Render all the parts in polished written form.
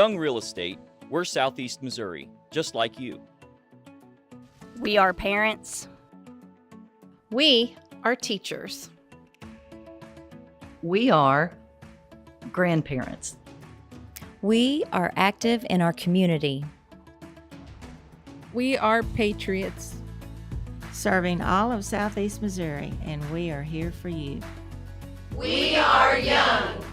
Young Real Estate, we're Southeast Missouri, just like you. We are parents. We are teachers. We are grandparents. We are active in our community. We are patriots. Serving all of Southeast Missouri, and we are here for you. We are young.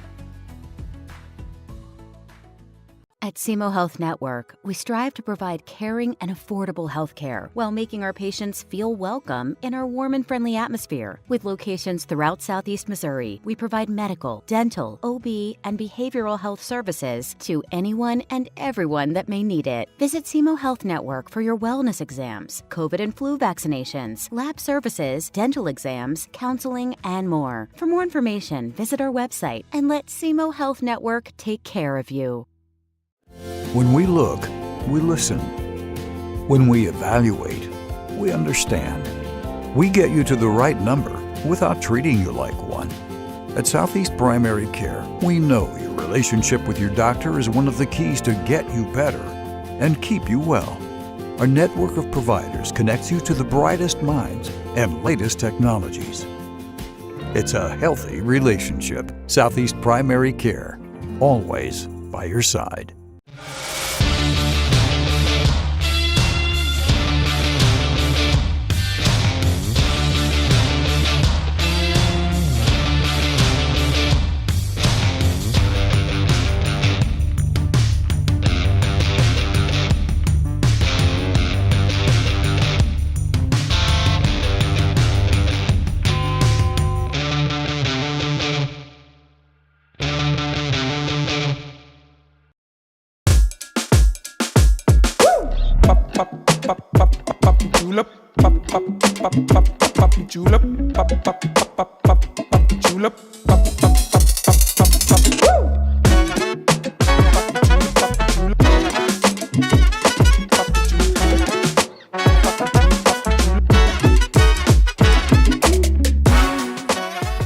At SEMO Health Network, we strive to provide caring and affordable health care while making our patients feel welcome in our warm and friendly atmosphere. With locations throughout Southeast Missouri, we provide medical, dental, OB, and behavioral health services to anyone and everyone that may need it. Visit SEMO Health Network for your wellness exams, COVID and flu vaccinations, lab services, dental exams, counseling, and more. For more information, visit our website and let SEMO Health Network take care of you. When we look, we listen. When we evaluate, we understand. We get you to the right number without treating you like one. At Southeast Primary Care, we know your relationship with your doctor is one of the keys to get you better and keep you well. Our network of providers connects you to the brightest minds and latest technologies. It's a healthy relationship. Southeast Primary Care, always by your side.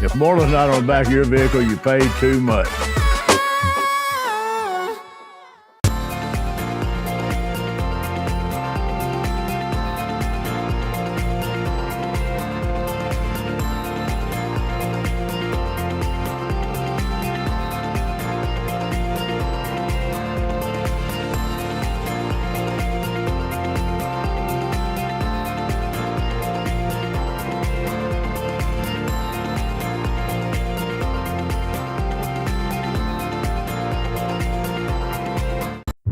If more than not on the back of your vehicle, you paid too much.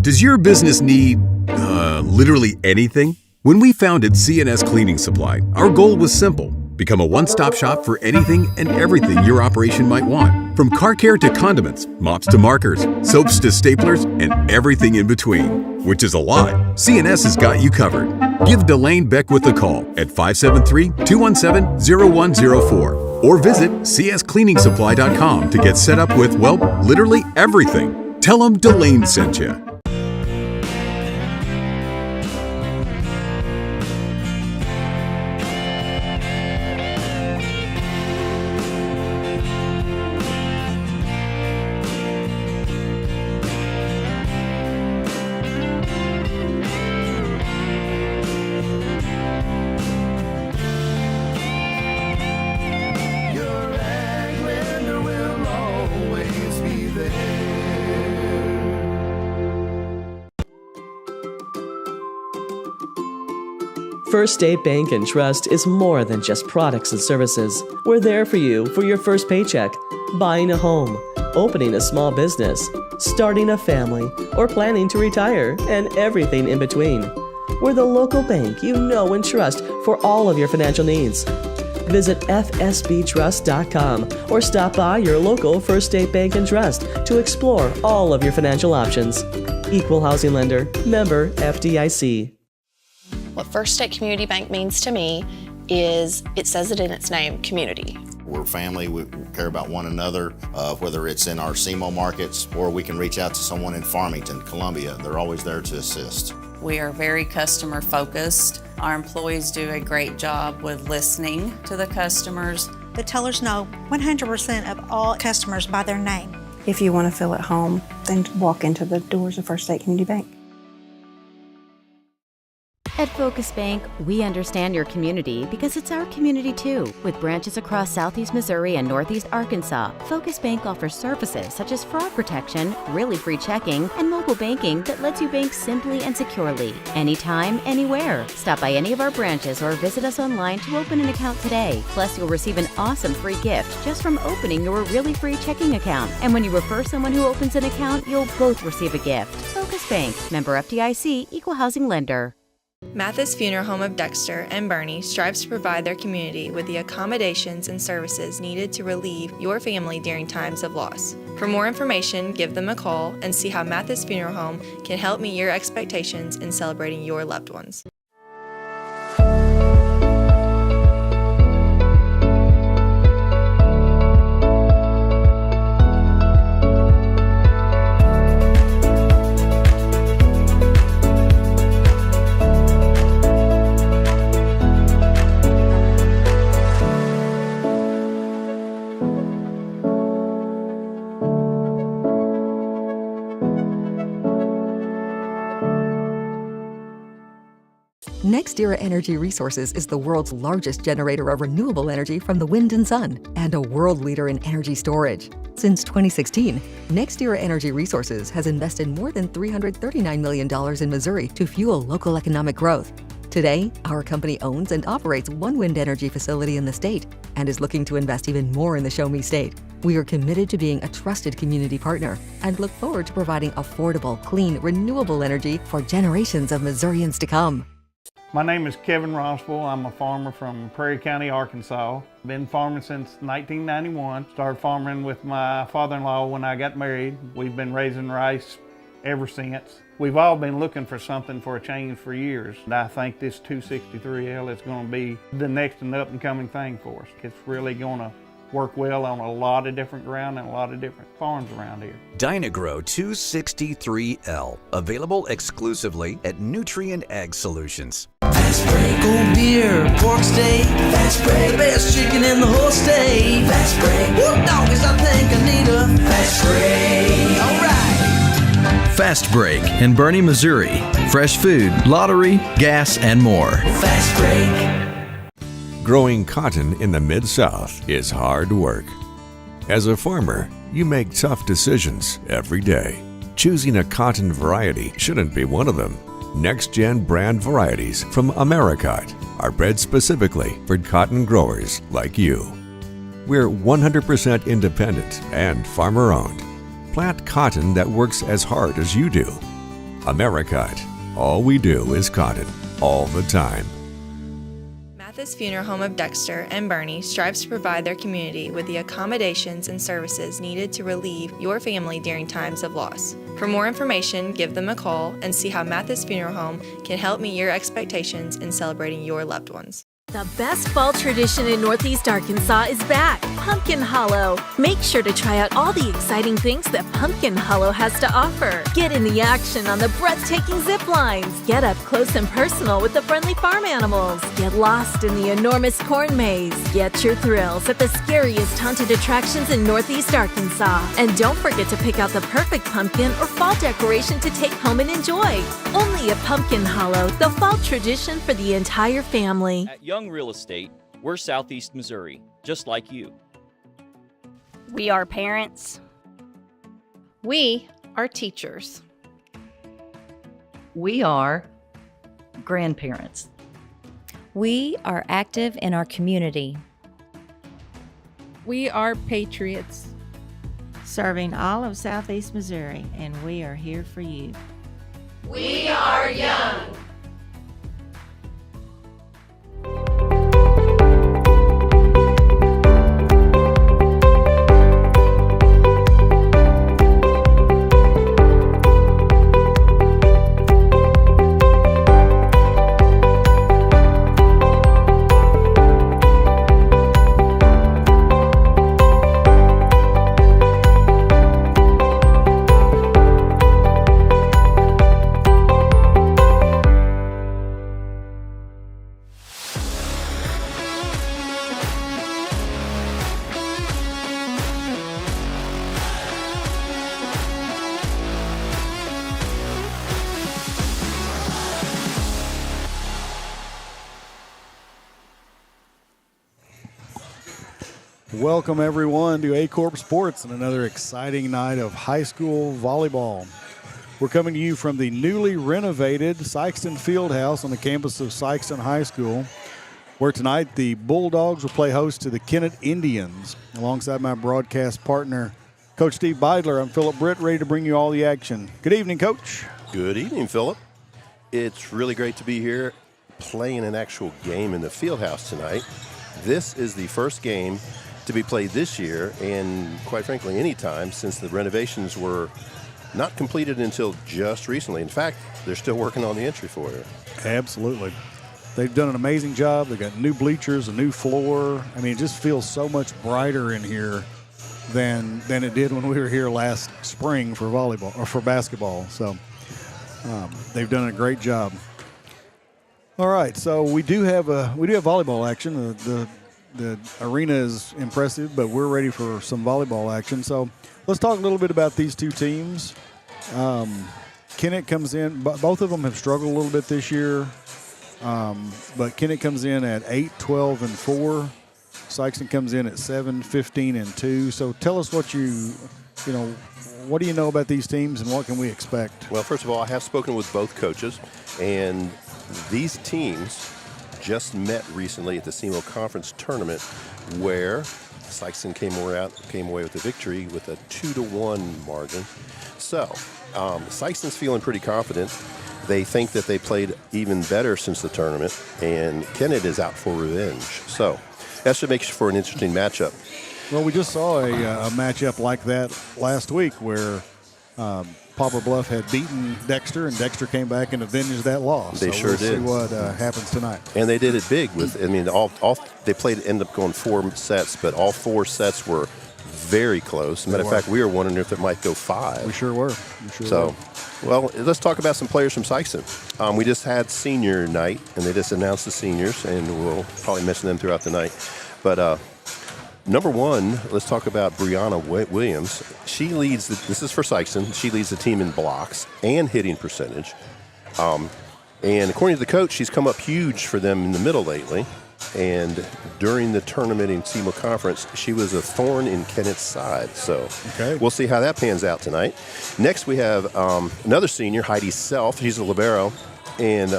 Does your business need, literally anything? When we founded CNS Cleaning Supply, our goal was simple. Become a one-stop shop for anything and everything your operation might want. From car care to condiments, mops to markers, soaps to staplers, and everything in between. Which is a lot. CNS has got you covered. Give Delane Beckwith a call at 573-217-0104 or visit cscleaningsupply.com to get set up with, well, literally everything. Tell them Delane sent you. First State Bank and Trust is more than just products and services. We're there for you for your first paycheck, buying a home, opening a small business, starting a family, or planning to retire, and everything in between. We're the local bank you know and trust for all of your financial needs. Visit fsbtrust.com or stop by your local First State Bank and Trust to explore all of your financial options. Equal housing lender, member FDIC. What First State Community Bank means to me is, it says it in its name, community. We're family, we care about one another, whether it's in our SEMO markets or we can reach out to someone in Farmington, Columbia. They're always there to assist. We are very customer focused. Our employees do a great job with listening to the customers. The tellers know 100% of all customers by their name. If you want to feel at home, then walk into the doors of First State Community Bank. At Focus Bank, we understand your community because it's our community too. With branches across Southeast Missouri and Northeast Arkansas, Focus Bank offers services such as fraud protection, really free checking, and mobile banking that lets you bank simply and securely, anytime, anywhere. Stop by any of our branches or visit us online to open an account today. Plus, you'll receive an awesome free gift just from opening your really free checking account. And when you refer someone who opens an account, you'll both receive a gift. Focus Bank, member FDIC, equal housing lender. Mathis Funeral Home of Dexter and Bernie strives to provide their community with the accommodations and services needed to relieve your family during times of loss. For more information, give them a call and see how Mathis Funeral Home can help meet your expectations in celebrating your loved ones. NextEra Energy Resources is the world's largest generator of renewable energy from the wind and sun, and a world leader in energy storage. Since 2016, NextEra Energy Resources has invested more than $339 million in Missouri to fuel local economic growth. Today, our company owns and operates one wind energy facility in the state and is looking to invest even more in the Show Me State. We are committed to being a trusted community partner and look forward to providing affordable, clean, renewable energy for generations of Missourians to come. My name is Kevin Rossville. I'm a farmer from Prairie County, Arkansas. Been farming since 1991. Started farming with my father-in-law when I got married. We've been raising rice ever since. We've all been looking for something for a change for years. And I think this 263L is going to be the next and up and coming thing for us. It's really going to work well on a lot of different ground and a lot of different farms around here. Dynagro 263L, available exclusively at Nutrient Ag Solutions. Fast break, cold beer, pork steak. Fast break, the best chicken in the whole state. Fast break, whoop doggies, I think I need a fast break. All right. Fast Break in Bernie, Missouri. Fresh food, lottery, gas, and more. Fast break. Growing cotton in the Mid-South is hard work. As a farmer, you make tough decisions every day. Choosing a cotton variety shouldn't be one of them. Next-gen brand varieties from Americot are bred specifically for cotton growers like you. We're 100% independent and farmer-owned. Plant cotton that works as hard as you do. Americot. All we do is cotton, all the time. Mathis Funeral Home of Dexter and Bernie strives to provide their community with the accommodations and services needed to relieve your family during times of loss. For more information, give them a call and see how Mathis Funeral Home can help meet your expectations in celebrating your loved ones. The best fall tradition in Northeast Arkansas is back, Pumpkin Hollow. Make sure to try out all the exciting things that Pumpkin Hollow has to offer. Get in the action on the breathtaking zip lines. Get up close and personal with the friendly farm animals. Get lost in the enormous corn maze. Get your thrills at the scariest haunted attractions in Northeast Arkansas. And don't forget to pick out the perfect pumpkin or fall decoration to take home and enjoy. Only at Pumpkin Hollow, the fall tradition for the entire family. At Young Real Estate, we're Southeast Missouri, just like you. We are parents. We are teachers. We are grandparents. We are active in our community. We are patriots, serving all of Southeast Missouri, and we are here for you. We are young. Welcome, everyone, to Aycorp Sports and another exciting night of high school volleyball. We're coming to you from the newly renovated Sikeston Fieldhouse on the campus of Sikeston High School, where tonight the Bulldogs will play host to the Kennett Indians. Alongside my broadcast partner, Coach Steve Beidler, I'm Philip Britt, ready to bring you all the action. Good evening, Coach. Good evening, Philip. It's really great to be here playing an actual game in the Fieldhouse tonight. This is the first game to be played this year, and quite frankly, any time since the renovations were not completed until just recently. In fact, they're still working on the entry for it. Absolutely. They've done an amazing job. They've got new bleachers, a new floor. I mean, it just feels so much brighter in here than it did when we were here last spring for volleyball or for basketball. So they've done a great job. All right, so we do have volleyball action. The arena is impressive, but we're ready for some volleyball action. So let's talk a little bit about these two teams. Kennett comes in. Both of them have struggled a little bit this year, but Kennett comes in at 8-12-4. Sikeston comes in at 7-15-2. So tell us what what do you know about these teams and what can we expect? Well, first of all, I have spoken with both coaches, and these teams just met recently at the SEMO Conference Tournament, where Sikeston came away with a victory with a 2-1 margin. So Sikeston's feeling pretty confident. They think that they played even better since the tournament, and Kennett is out for revenge. So that should make for an interesting matchup. Well, we just saw a matchup like that last week where Poplar Bluff had beaten Dexter, and Dexter came back and avenged that loss. They sure did. We'll see what happens tonight. And they did it big. Ended up going 4 sets, but all 4 sets were very close. Matter of fact, we were wondering if it might go 5. We sure were. Well, let's talk about some players from Sikeston. We just had senior night, and they just announced the seniors, and we'll probably mention them throughout the night. But number 1, let's talk about Brianna Williams. She leads, this is for Sikeston, she leads the team in blocks and hitting percentage. And according to the coach, she's come up huge for them in the middle lately. And during the tournament in SEMO Conference, she was a thorn in Kennett's side. So We'll see how that pans out tonight. Next, we have another senior, Heidi Self. She's a libero. And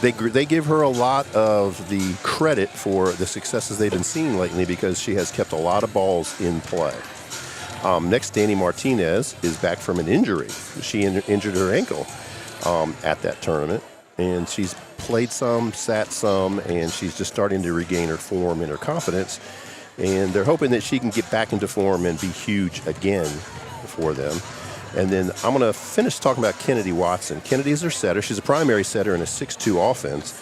they give her a lot of the credit for the successes they've been seeing lately because she has kept a lot of balls in play. Next, Danny Martinez is back from an injury. She injured her ankle at that tournament, and she's played some, sat some, and she's just starting to regain her form and her confidence. And they're hoping that she can get back into form and be huge again for them. And then I'm going to finish talking about Kennedy Watson. Kennedy is their setter. She's a primary setter in a 6-2 offense,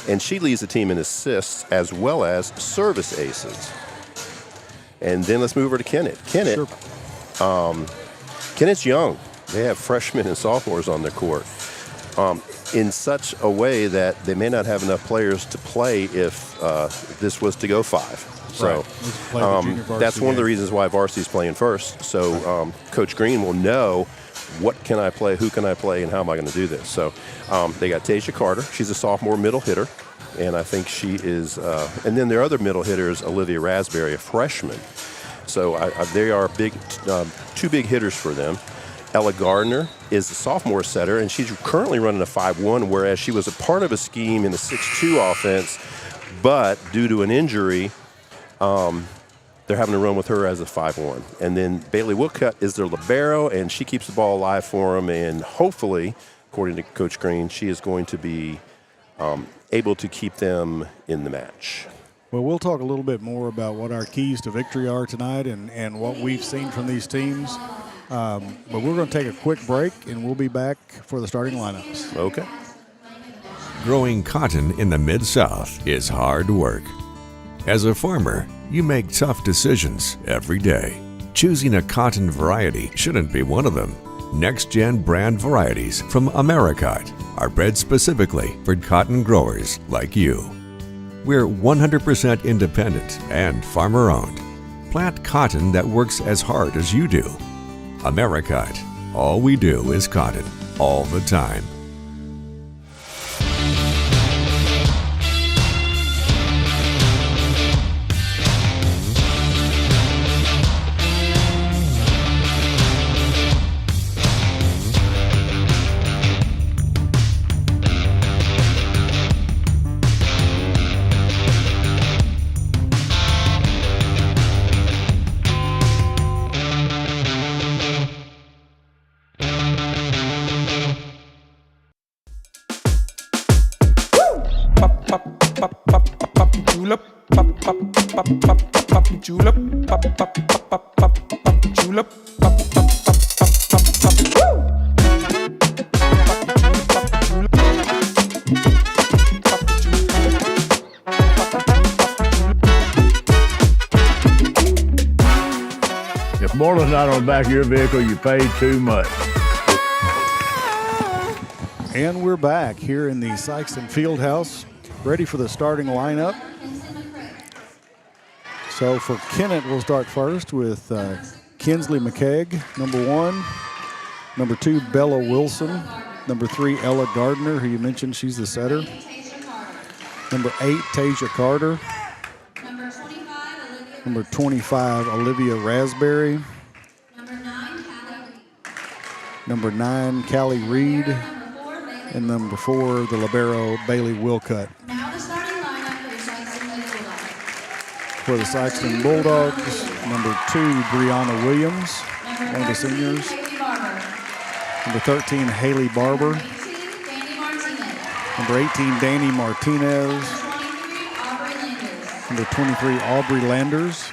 and she leads the team in assists as well as service aces. And then let's move over to Kennett. Kennett's young. They have freshmen and sophomores on their court in such a way that they may not have enough players to play if this was to go 5. So that's one of the reasons why varsity's playing first. So Coach Green will know what can I play, who can I play, and how am I going to do this. So they got Tasia Carter. She's a sophomore middle hitter, and I think she is. And then their other middle hitter is Olivia Raspberry, a freshman. So they are big, 2 big hitters for them. Ella Gardner is a sophomore setter, and she's currently running a 5-1, whereas she was a part of a scheme in the 6-2 offense, but due to an injury, they're having to run with her as a 5-1. And then Bailey Woodcutt is their libero, and she keeps the ball alive for them, and hopefully, according to Coach Green, she is going to be able to keep them in the match. Well, we'll talk a little bit more about what our keys to victory are tonight and what we've seen from these teams. But we're going to take a quick break, and we'll be back for the starting lineups. Okay. Growing cotton in the Mid-South is hard work. As a farmer, you make tough decisions every day. Choosing a cotton variety shouldn't be one of them. Next-gen brand varieties from Americot are bred specifically for cotton growers like you. We're 100% independent and farmer-owned. Plant cotton that works as hard as you do. Americot. All we do is cotton, all the time. pop, pop, pop, pop, pop, julep, pop, pop, pop, pop, pop, pop, julep, pop, pop, pop, pop, pop, pop, woo! If Borland's not on the back of your vehicle, you paid too much. And we're back here in the Sikeston Fieldhouse, ready for the starting lineup. So for Kennett, we'll start first with Kinsley McKegg, number 1. Number 2, Bella Wilson. Number 3, Ella Gardner, who you mentioned, she's the setter. Number 8, Tasia Carter. Number 25, Olivia Raspberry. Number 9, Callie Reed. And number 4, the libero, Bailey Wilcutt. For the Sikeston Bulldogs, number 2, Brianna Williams, one of the seniors. Number 13, Haley Barber. Number 18, Danny Martinez. Number 23, Aubrey Landers.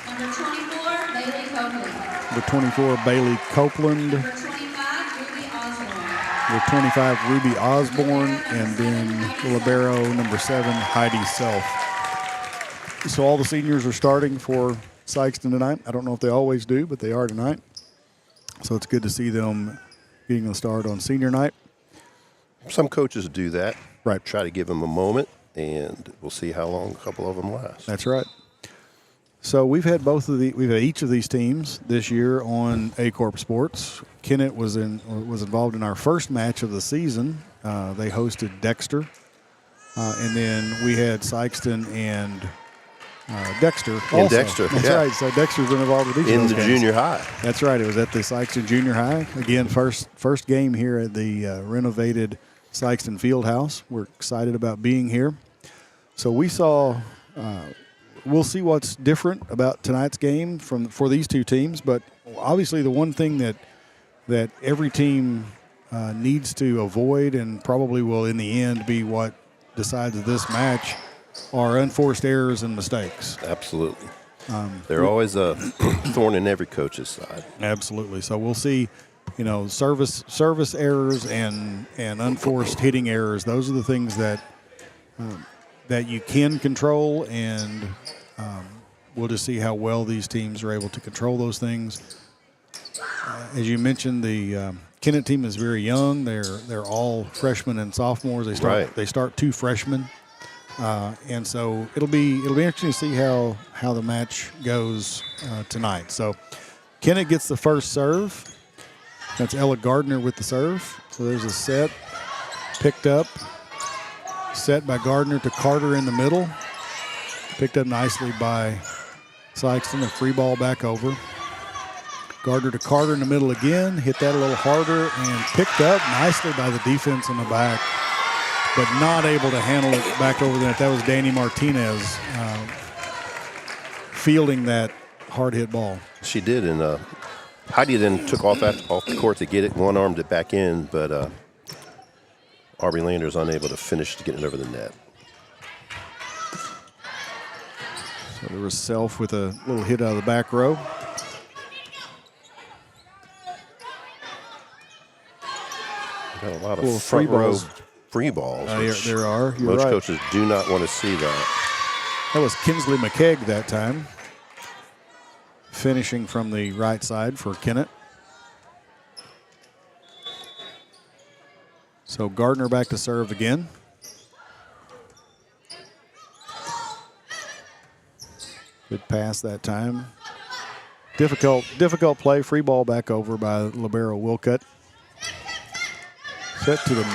Number 24, Bailey Copeland. Number 25, Ruby Osborne. And then the libero, number 7, Heidi Self. So all the seniors are starting for Sikeston tonight. I don't know if they always do, but they are tonight. So it's good to see them getting the start on senior night. Some coaches do that. Right. Try to give them a moment, and we'll see how long a couple of them last. That's right. So we've had each of these teams this year on Aycorp Sports. Kennett was involved in our first match of the season. They hosted Dexter, and then we had Sikeston and Dexter also. Dexter, That's yeah. right. So Dexter's been involved with each in of those the games. junior high. That's right. It was at the Sikeston Junior High. Again, first game here at the renovated Sikeston Fieldhouse. We're excited about being here. So we saw. We'll see what's different about tonight's game for these two teams. But obviously, the one thing that every team needs to avoid, and probably will in the end be what decides this match, are unforced errors and mistakes. Absolutely. They're always a thorn in every coach's side. Absolutely. So we'll see, service errors and unforced hitting errors. Those are the things that you can control, and we'll just see how well these teams are able to control those things. As you mentioned, the Kennett team is very young. They're all freshmen and sophomores. They start 2 freshmen. And so it'll be interesting to see how the match goes tonight. So Kennett gets the first serve. That's Ella Gardner with the serve. So there's a set, picked up, set by Gardner to Carter in the middle. Picked up nicely by Sikeston, a free ball back over. Gardner to Carter in the middle again, hit that a little harder, and picked up nicely by the defense in the back, but not able to handle it back over the net. That was Danny Martinez fielding that hard hit ball. She did, and Heidi then took off the court to get it, one-armed it back in, but Aubrey Landers unable to finish to get it over the net. So there was Self with a little hit out of the back row. Got a lot of front row free balls. There are. You're Most right. coaches do not want to see that. That was Kinsley McKegg that time, finishing from the right side for Kennett. So Gardner back to serve again. Good pass that time. Difficult play. Free ball back over by libero Wilcutt. Set to the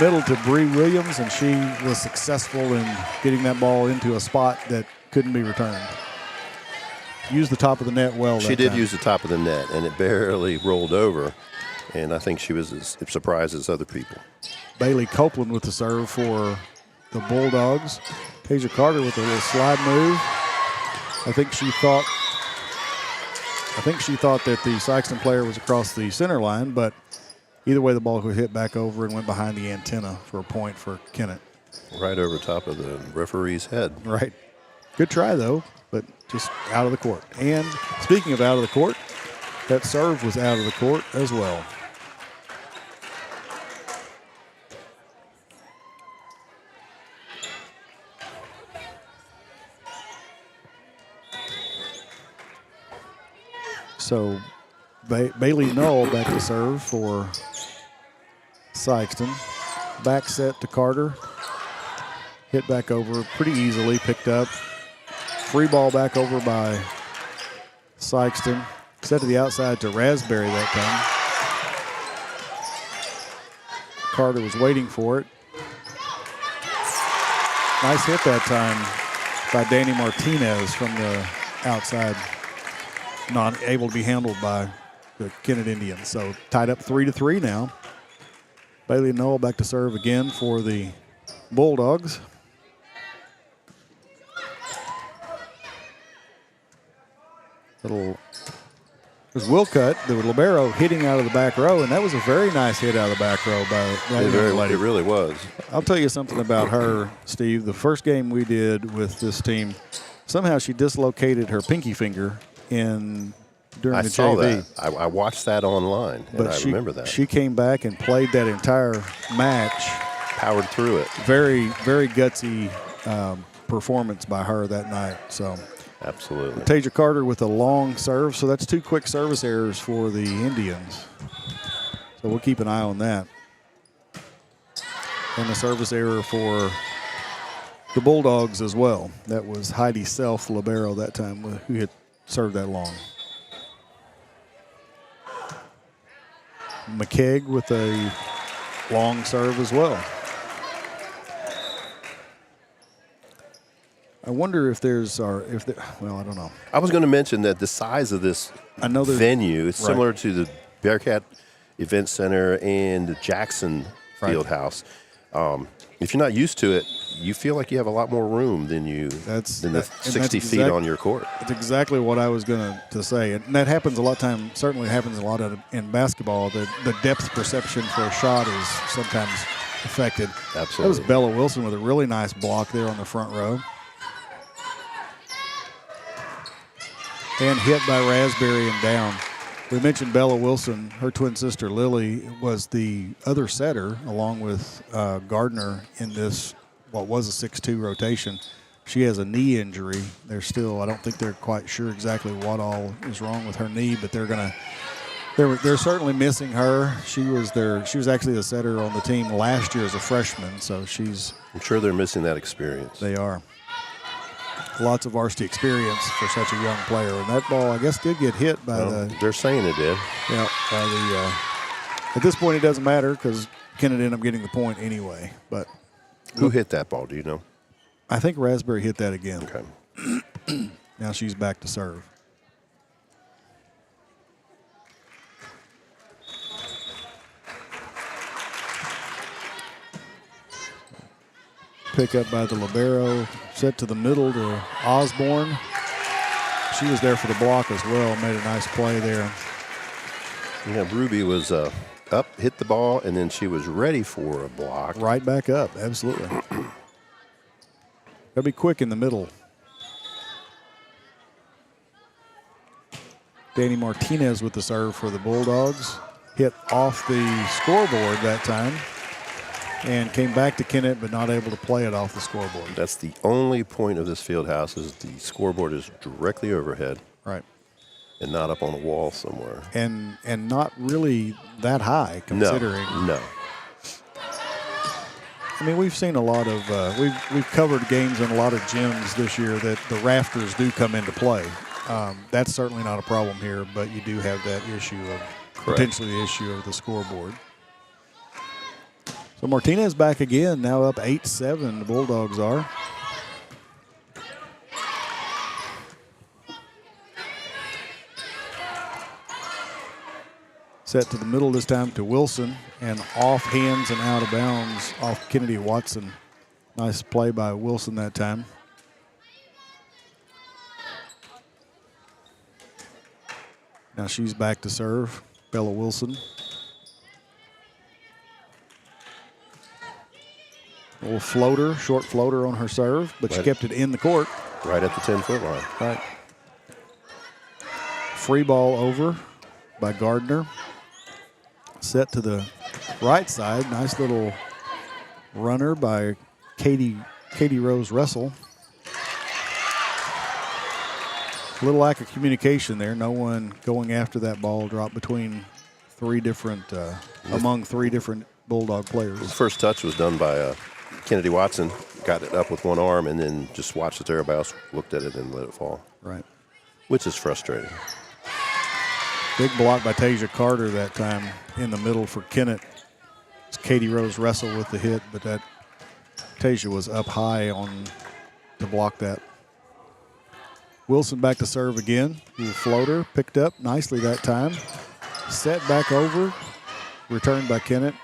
middle to Bree Williams, and she was successful in getting that ball into a spot that couldn't be returned. Used the top of the net well. She did use the top of the net, and it barely rolled over. And I think she was as surprised as other people. Bailey Copeland with the serve for the Bulldogs. Tasia Carter with a little slide move. I think she thought that the Sikeston player was across the center line, but either way, the ball was hit back over and went behind the antenna for a point for Kennett. Right over top of the referee's head. Right. Good try, though, but just out of the court. And speaking of out of the court, that serve was out of the court as well. So Bailey Null back to serve for Sikeston. Back set to Carter. Hit back over pretty easily, picked up. Free ball back over by Sikeston. Set to the outside to Raspberry that time. Carter was waiting for it. Nice hit that time by Danny Martinez from the outside. Not able to be handled by the Kennett Indians. So tied up 3-3 now. Bailey Null back to serve again for the Bulldogs. There's Wilcutt, the libero, hitting out of the back row, and that was a very nice hit out of the back row by that young lady. It really was. I'll tell you something about her, Steve. The first game we did with this team, somehow she dislocated her pinky finger during the JV. Saw that. I watched that online, and I remember that. She came back and played that entire match. Powered through it. Very, very gutsy performance by her that night. So. Absolutely. Tasia Carter with a long serve, so that's 2 quick service errors for the Indians. So we'll keep an eye on that. And a service error for the Bulldogs as well. That was Heidi Self, libero that time, who had served that long. McKegg with a long serve as well. I wonder if well, I don't know. I was going to mention that the size of this venue is similar to the Bearcat Event Center and the Jackson Fieldhouse. If you're not used to it, you feel like you have a lot more room than the 60 feet on your court. That's exactly what I was going to say. And that happens a lot of times, certainly happens a lot in basketball. The depth perception for a shot is sometimes affected. Absolutely. That was Bella Wilson with a really nice block there on the front row. And hit by Raspberry and down. We mentioned Bella Wilson. Her twin sister Lily was the other setter along with Gardner in this, what was a 6-2 rotation. She has a knee injury. I don't think they're quite sure exactly what all is wrong with her knee, but they're certainly missing her. She was actually the setter on the team last year as a freshman, so I'm sure they're missing that experience. They are. Lots of varsity experience for such a young player. And that ball, I guess, did get hit by They're saying it did. Yeah, at this point, it doesn't matter because Kennett ended up getting the point anyway. But who hit that ball, do you know? I think Raspberry hit that again. Okay. Now she's back to serve. Pick up by the libero, set to the middle to Osborne. She was there for the block as well, made a nice play there. Yeah, Ruby was up, hit the ball, and then she was ready for a block. Right back up, absolutely. Gotta be quick in the middle. Danny Martinez with the serve for the Bulldogs. Hit off the scoreboard that time. And came back to Kennett, but not able to play it off the scoreboard. That's the only point of this field house is the scoreboard is directly overhead. Right. And not up on a wall somewhere. And not really that high, considering. No. I mean, we've seen a lot of, we've covered games in a lot of gyms this year that the rafters do come into play. That's certainly not a problem here, but you do have that issue of, potentially the issue of the scoreboard. So Martinez back again, now up 8-7, the Bulldogs are. Set to the middle this time to Wilson, and off hands and out of bounds off Kennedy Watson. Nice play by Wilson that time. Now she's back to serve, Bella Wilson. little floater, short floater on her serve, but she Right. kept it in the court. Right at the 10-foot line. Right. Free ball over by Gardner. Set to the right side. Nice little runner by Katie Rose Russell. A little lack of communication there. No one going after that ball. Dropped between among three different Bulldog players. The first touch was done by Kennedy Watson. Got it up with one arm and then just watched it. Everybody else looked at it and let it fall. Right. Which is frustrating. Big block by Tasia Carter that time in the middle for Kennett. It's Katie Rose Russell with the hit, but that Tasia was up high to block that. Wilson back to serve again. Little floater, picked up nicely that time. Set back over, returned by Kennett.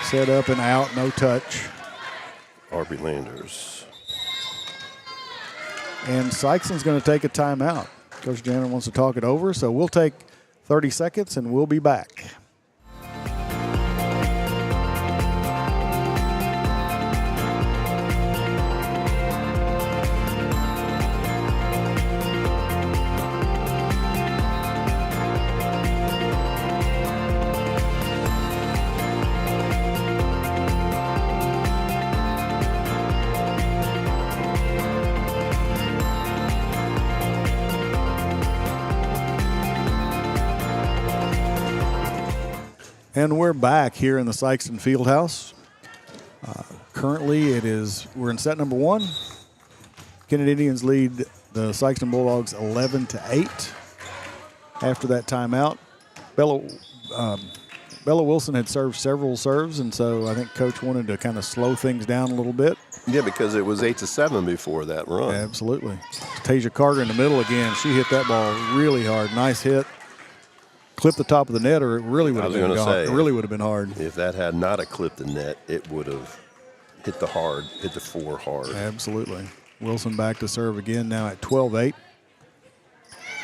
Set up and out, no touch. Arby Landers. And Sikeston's going to take a timeout. Coach Janner wants to talk it over, so we'll take 30 seconds and we'll be back. And we're back here in the Sikeston Fieldhouse. Currently, we're in set number 1. Kennett Indians lead the Sikeston Bulldogs 11-8. After that timeout, Bella Wilson had served several serves, and so I think Coach wanted to kind of slow things down a little bit. Yeah, because it was 8-7 before that run. Absolutely. Tasia Carter in the middle again. She hit that ball really hard. Nice hit. Clipped the top of the net, or it really would have been hard. It really would have been hard. If that had not clipped the net, it would have hit the 4 hard. Absolutely. Wilson back to serve again now at 12-8.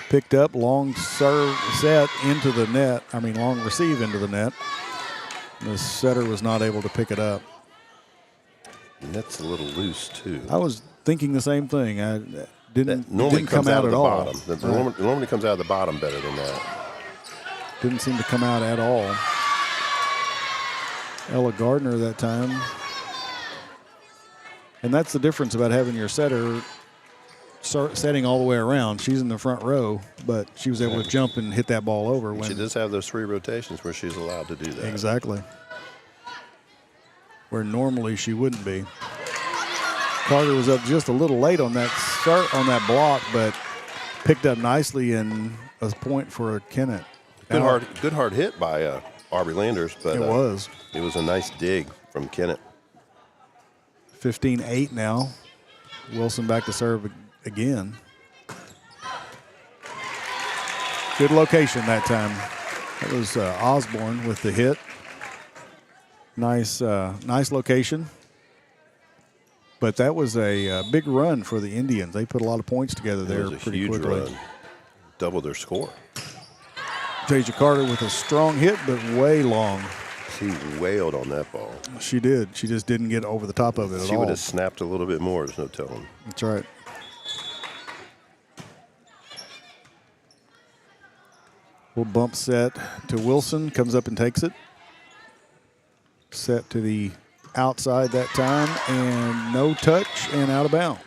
Picked up, long serve set into the net. Long receive into the net. The setter was not able to pick it up. And that's a little loose too. I was thinking the same thing. Didn't normally come out of at the all. bottom. It normally comes out of the bottom better than that. Didn't seem to come out at all. Ella Gardner that time. And that's the difference about having your setter setting all the way around. She's in the front row, but she was able to jump and hit that ball over. She does have those 3 rotations where she's allowed to do that. Exactly. Where normally she wouldn't be. Carter was up just a little late on that block, but picked up nicely and a point for Kennett. Good hard hit by Arby Landers, but it was a nice dig from Kennett. 15-8 now. Wilson back to serve again. Good location that time. That was Osborne with the hit. Nice location. But that was a big run for the Indians. They put a lot of points together there pretty quickly. Run. Double their score. Tasia Carter with a strong hit, but way long. She wailed on that ball. She did. She just didn't get over the top of it at all. She would have snapped a little bit more, there's no telling. That's right. Little bump set to Wilson, comes up and takes it. Set to the outside that time, and no touch and out of bounds.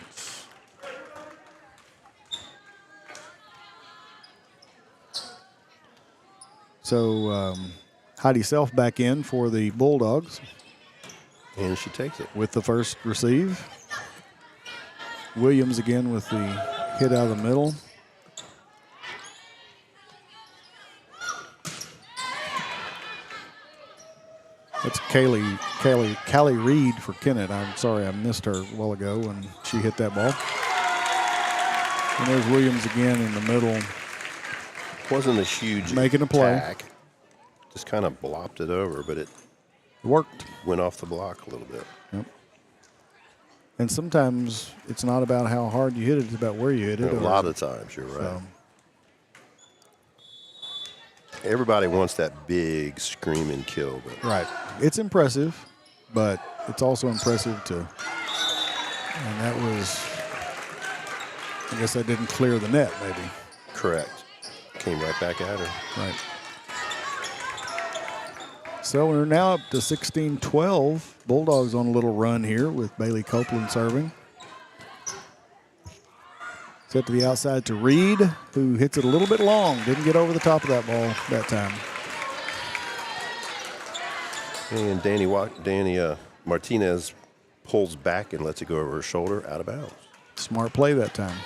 So Heidi Self back in for the Bulldogs. And she takes it. With the first receive. Williams again with the hit out of the middle. That's Callie Reed for Kennett. I'm sorry I missed her a while ago when she hit that ball. And there's Williams again in the middle. Wasn't a huge making a play. Attack. Just kind of blopped it over, but it worked. Went off the block a little bit. Yep. And sometimes it's not about how hard you hit it, it's about where you hit it. A lot of times, you're right. Everybody wants that big screaming kill. But Right. It's impressive, but it's also impressive to, and that was, I guess that didn't clear the net maybe. Correct. Came right back at her. Right. So we're now up to 16-12. Bulldogs on a little run here with Bailey Copeland serving. Set to the outside to Reed, who hits it a little bit long. Didn't get over the top of that ball that time. And Danny Martinez pulls back and lets it go over her shoulder, out of bounds. Smart play that time.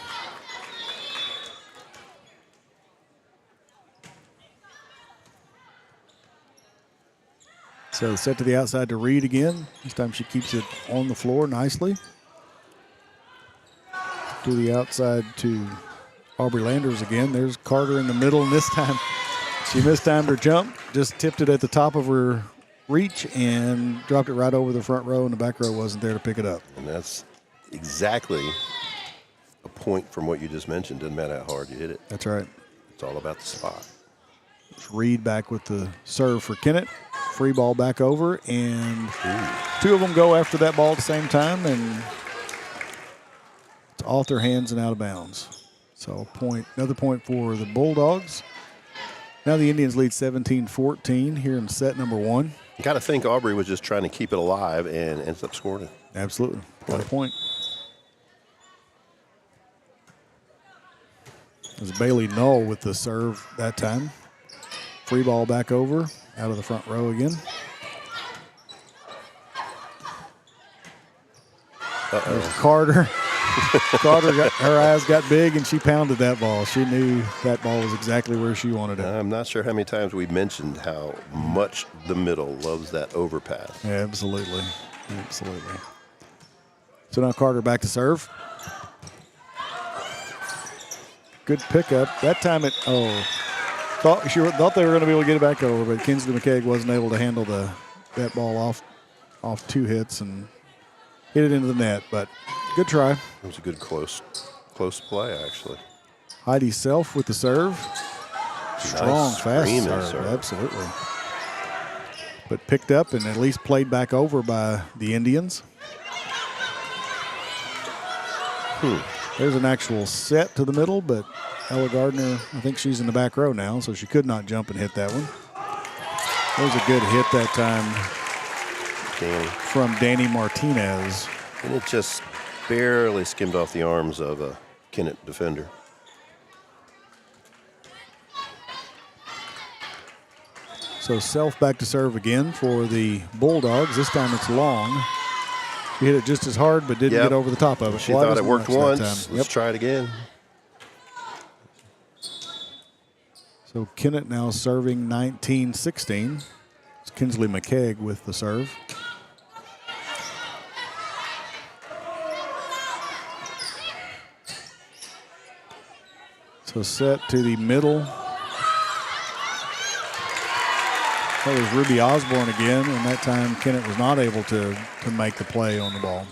So set to the outside to Reed again. This time she keeps it on the floor nicely. To the outside to Aubrey Landers again. There's Carter in the middle, and this time she mistimed her jump, just tipped it at the top of her reach and dropped it right over the front row, and the back row wasn't there to pick it up. And that's exactly a point from what you just mentioned. Doesn't matter how hard you hit it. That's right. It's all about the spot. It's Reed back with the serve for Kennett. Free ball back over, and two of them go after that ball at the same time, and it's off their hands and out of bounds. So another point for the Bulldogs. Now the Indians lead 17-14 here in set number one. You got to think Aubrey was just trying to keep it alive and ends up scoring it. Absolutely. Got a point. It was Bailey Null with the serve that time. Free ball back over, out of the front row again. Carter. Carter, her eyes got big, and she pounded that ball. She knew that ball was exactly where she wanted it. I'm not sure how many times we mentioned how much the middle loves that overpass. Yeah, absolutely. Absolutely. So now Carter back to serve. Good pickup. That time it, thought they were going to be able to get it back over, but Kinsley McKeag wasn't able to handle that ball off two hits and hit it into the net, but good try. It was a good close play, actually. Heidi Self with the serve. Strong, fast serve. Absolutely. But picked up and at least played back over by the Indians. There's an actual set to the middle, but Ella Gardner, I think she's in the back row now, so she could not jump and hit that one. There's a good hit that time from Danny Martinez. And it just barely skimmed off the arms of a Kennett defender. So Self back to serve again for the Bulldogs. This time it's long. She hit it just as hard, but didn't get over the top of it. She thought it worked once. Let's try it again. So Kennett now serving 19-16. It's Kinsley McKeag with the serve. So set to the middle. That was Ruby Osborne again, and that time Kennett was not able to make the play on the ball.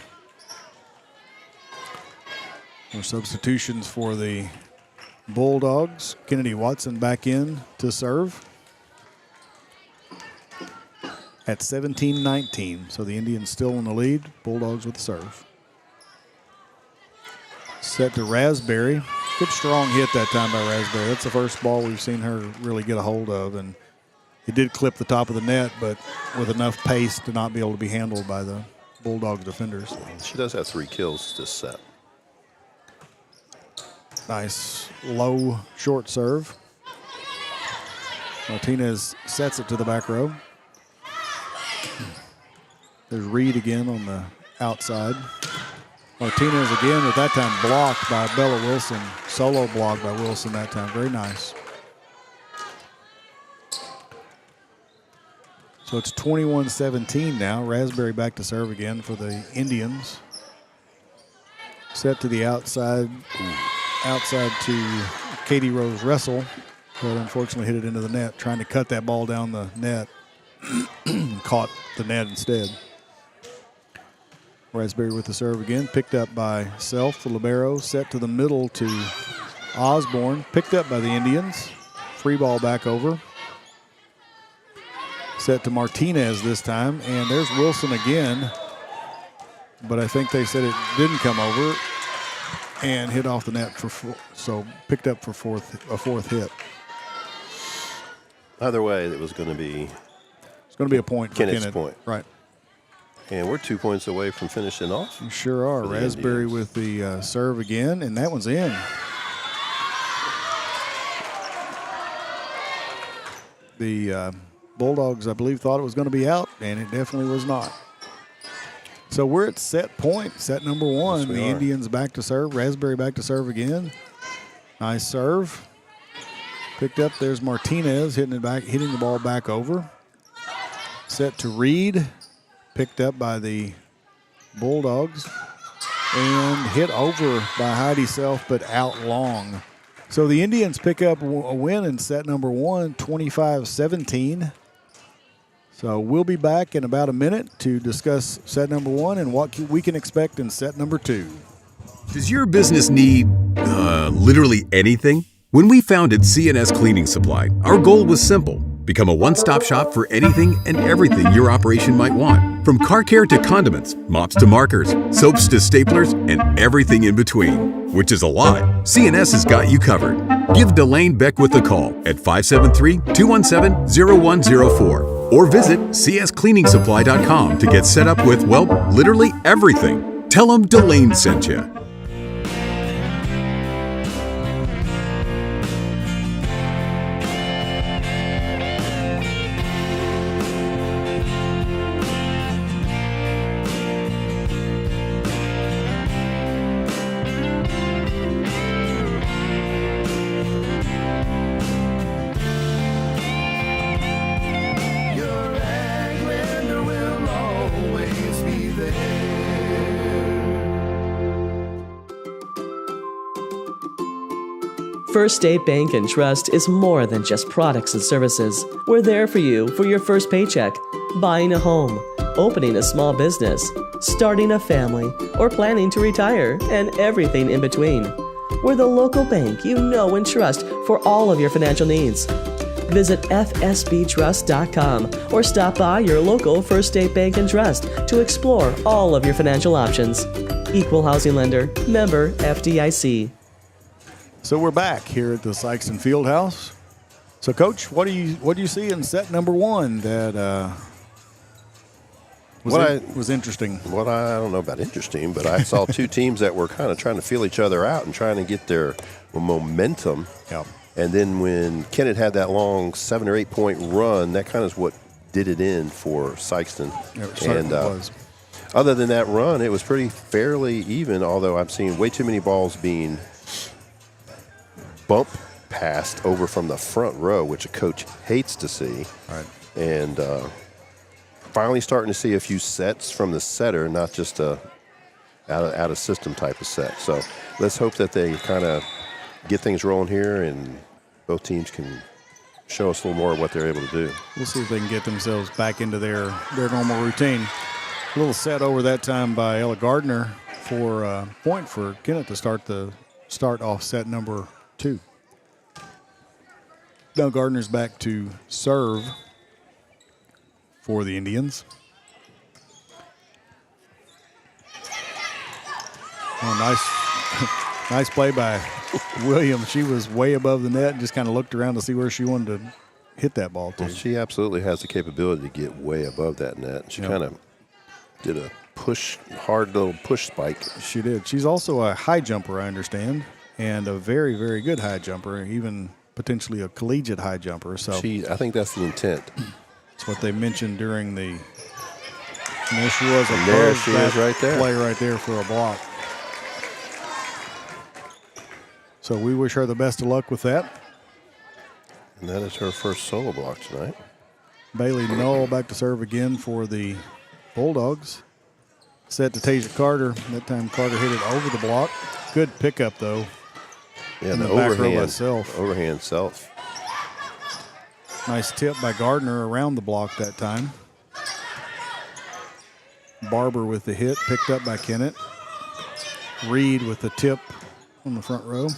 More substitutions for the Bulldogs. Kennedy Watson back in to serve at 17-19. So the Indians still in the lead. Bulldogs with the serve. Set to Raspberry. Good strong hit that time by Raspberry. That's the first ball we've seen her really get a hold of, and it did clip the top of the net, but with enough pace to not be able to be handled by the Bulldogs defenders. She does have 3 kills this set. Nice low short serve. Martinez sets it to the back row. There's Reed again on the outside. Martinez again, with that time blocked by Bella Wilson. Solo block by Wilson that time. Very nice. So it's 21-17 now. Raspberry back to serve again for the Indians. Set to the outside. Outside to Katie Rose Russell, but unfortunately hit it into the net, trying to cut that ball down the net. Caught the net instead. Raspberry with the serve again, picked up by Self, the libero, set to the middle to Osborne, picked up by the Indians. Free ball back over. Set to Martinez this time, and there's Wilson again. But I think they said it didn't come over and hit off the net so picked up for a fourth hit. Either way, it was going to be. It's going to be a point for Kennett's Kennett. point. Right. And we're 2 points away from finishing off. You sure are. Raspberry with the serve again, and that one's in. The Bulldogs, I believe, thought it was going to be out, and it definitely was not. So we're at set point, set number one. Yes, the Indians back to serve. Raspberry back to serve again. Nice serve. Picked up. There's Martinez hitting the ball back over. Set to Reed. Picked up by the Bulldogs. And hit over by Heidi Self, but out long. So the Indians pick up a win in set number one, 25-17. So we'll be back in about a minute to discuss set number one and what we can expect in set number two. Does your business need, literally anything? When we founded CNS Cleaning Supply, our goal was simple. Become a one-stop shop for anything and everything your operation might want. From car care to condiments, mops to markers, soaps to staplers, and everything in between. Which is a lot. CNS has got you covered. Give Delane Beckwith a call at 573-217-0104 or visit cscleaningsupply.com to get set up with, well, literally everything. Tell them Delane sent you. First State Bank and Trust is more than just products and services. We're there for you for your first paycheck, buying a home, opening a small business, starting a family, or planning to retire, and everything in between. We're the local bank you know and trust for all of your financial needs. Visit fsbtrust.com or stop by your local First State Bank and Trust to explore all of your financial options. Equal housing lender, member FDIC. So we're back here at the Sikeston Fieldhouse. So, Coach, what do you see in set number one that was interesting? What I don't know about interesting, but I saw two teams that were kind of trying to feel each other out and trying to get their momentum. Yeah. And then when Kennett had that long 7 or 8 point run, that kind of is what did it in for Sikeston. It certainly was. Other than that run, it was pretty fairly even, although I'm seeing way too many balls being bump passed over from the front row, which a coach hates to see. Right. And finally starting to see a few sets from the setter, not just a out of system type of set. So let's hope that they kind of get things rolling here and both teams can show us a little more of what they're able to do. We'll see if they can get themselves back into their normal routine. A little set over that time by Ella Gardner for point for Kennett to start off set number 2. Now Gardner's back to serve for the Indians. Oh, nice play by Williams. She was way above the net and just kind of looked around to see where she wanted to hit that ball to. Well, she absolutely has the capability to get way above that net. She kind of did a hard little push spike. She did. She's also a high jumper, I understand, and a very, very good high jumper, even potentially a collegiate high jumper. So I think that's the intent. That's what they mentioned during the. And there she was. There she is right there. Play right there for a block. So we wish her the best of luck with that. And that is her first solo block tonight. Bailey Knoll back to serve again for the Bulldogs. Set to Tasia Carter. That time Carter hit it over the block. Good pickup, though. Yeah, in the overhand self. Nice tip by Gardner around the block that time. Barber with the hit, picked up by Kennett. Reed with the tip on the front row. It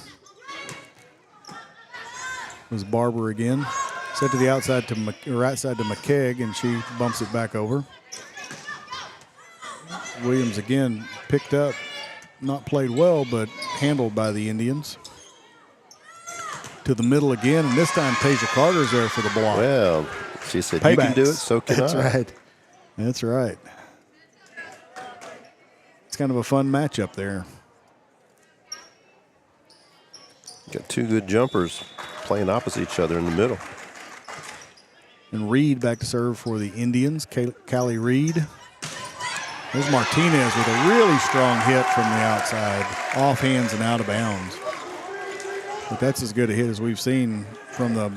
was Barber again. Set to the outside to right side to McKegg, and she bumps it back over. Williams again picked up, not played well, but handled by the Indians. To the middle again, and this time Tasia Carter's there for the block. Well, she said, Paybacks. You can do it, so can That's I. right. That's right. It's kind of a fun matchup there. Got two good jumpers playing opposite each other in the middle. And Reed back to serve for the Indians. Callie Reed. There's Martinez with a really strong hit from the outside, off hands and out of bounds. But that's as good a hit as we've seen from the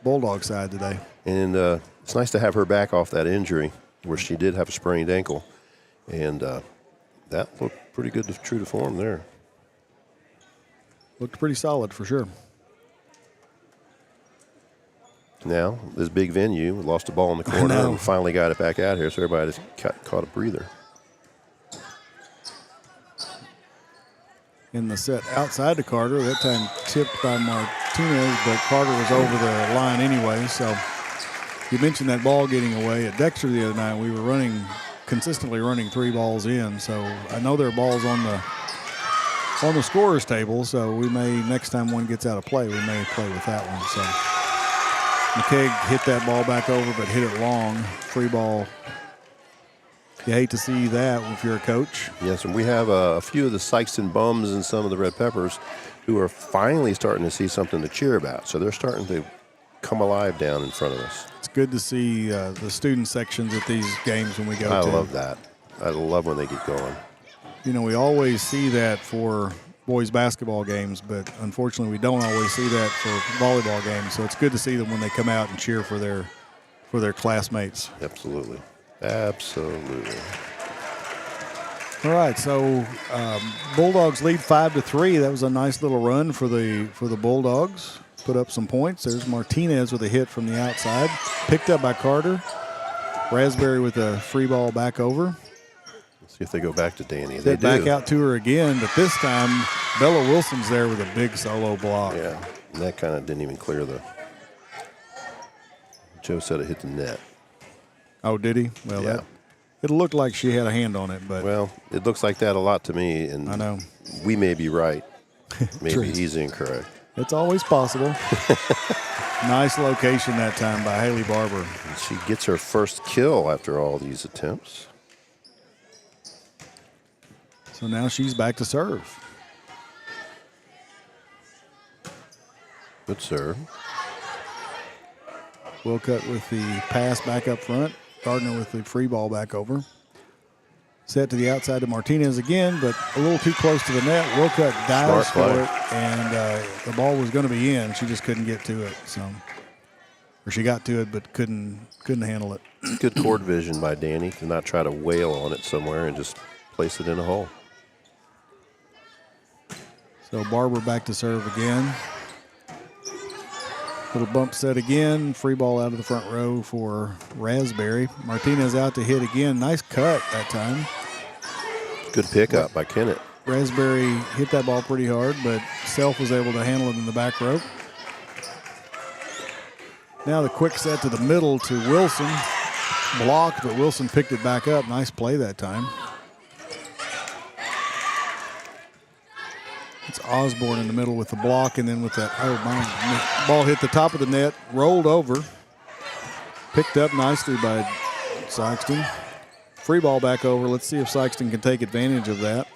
Bulldog side today. And it's nice to have her back off that injury where she did have a sprained ankle. And that looked pretty good, true to form there. Looked pretty solid for sure. Now, this big venue, lost the ball in the corner and finally got it back out here, so everybody just caught a breather. In the set outside to Carter, that time tipped by Martinez, but Carter was over the line anyway. So you mentioned that ball getting away at Dexter the other night. We were consistently running 3 balls in. So I know there are balls on the scorer's table. So we may, next time one gets out of play, we may play with that one. So McKegg hit that ball back over, but hit it long. Free ball. You hate to see that if you're a coach. Yes, and we have a few of the Sikeston bums and some of the Red Peppers who are finally starting to see something to cheer about. So they're starting to come alive down in front of us. It's good to see the student sections at these games when we go to. I love that. I love when they get going. You know, we always see that for boys basketball games, but unfortunately we don't always see that for volleyball games. So it's good to see them when they come out and cheer for their classmates. Absolutely. Absolutely. All right, so Bulldogs lead 5-3. That was a nice little run for the Bulldogs. Put up some points. There's Martinez with a hit from the outside, picked up by Carter. Raspberry with a free ball back over. Let's see if they go back to Danny. They back out to her again, but this time Bella Wilson's there with a big solo block. Yeah, and that kind of didn't even clear the. Joe said it hit the net. Oh, did he? Well, yeah. It looked like she had a hand on it, but well, it looks like that a lot to me, and I know we may be right. Maybe he's incorrect. It's always possible. Nice location that time by Haley Barber. And she gets her first kill after all these attempts. So now she's back to serve. Good serve. Wilcutt with the pass back up front. Gardner with the free ball back over. Set to the outside to Martinez again, but a little too close to the net. Wilcutt dives for it, and the ball was going to be in. She just couldn't get to it. Or she got to it, but couldn't handle it. Good court vision by Danny to not try to wail on it somewhere and just place it in a hole. So Barber back to serve again. Little bump set again. Free ball out of the front row for Raspberry. Martinez out to hit again. Nice cut that time. Good pickup by Kennett. Raspberry hit that ball pretty hard, but Self was able to handle it in the back row. Now the quick set to the middle to Wilson. Blocked, but Wilson picked it back up. Nice play that time. It's Osborne in the middle with the block, and then with that, ball hit the top of the net, rolled over, picked up nicely by Sikeston. Free ball back over. Let's see if Sikeston can take advantage of that.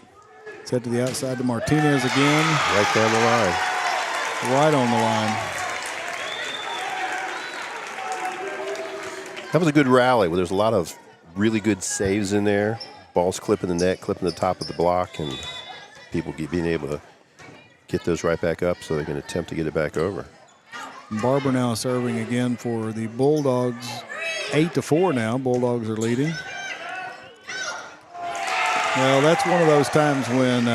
Set to the outside to Martinez again. Right down the line. Right on the line. That was a good rally. There's a lot of really good saves in there. Balls clipping the net, clipping the top of the block, and people being able to get those right back up so they can attempt to get it back over. Barber now serving again for the Bulldogs. 8-4 now. Bulldogs are leading. Well, that's one of those times when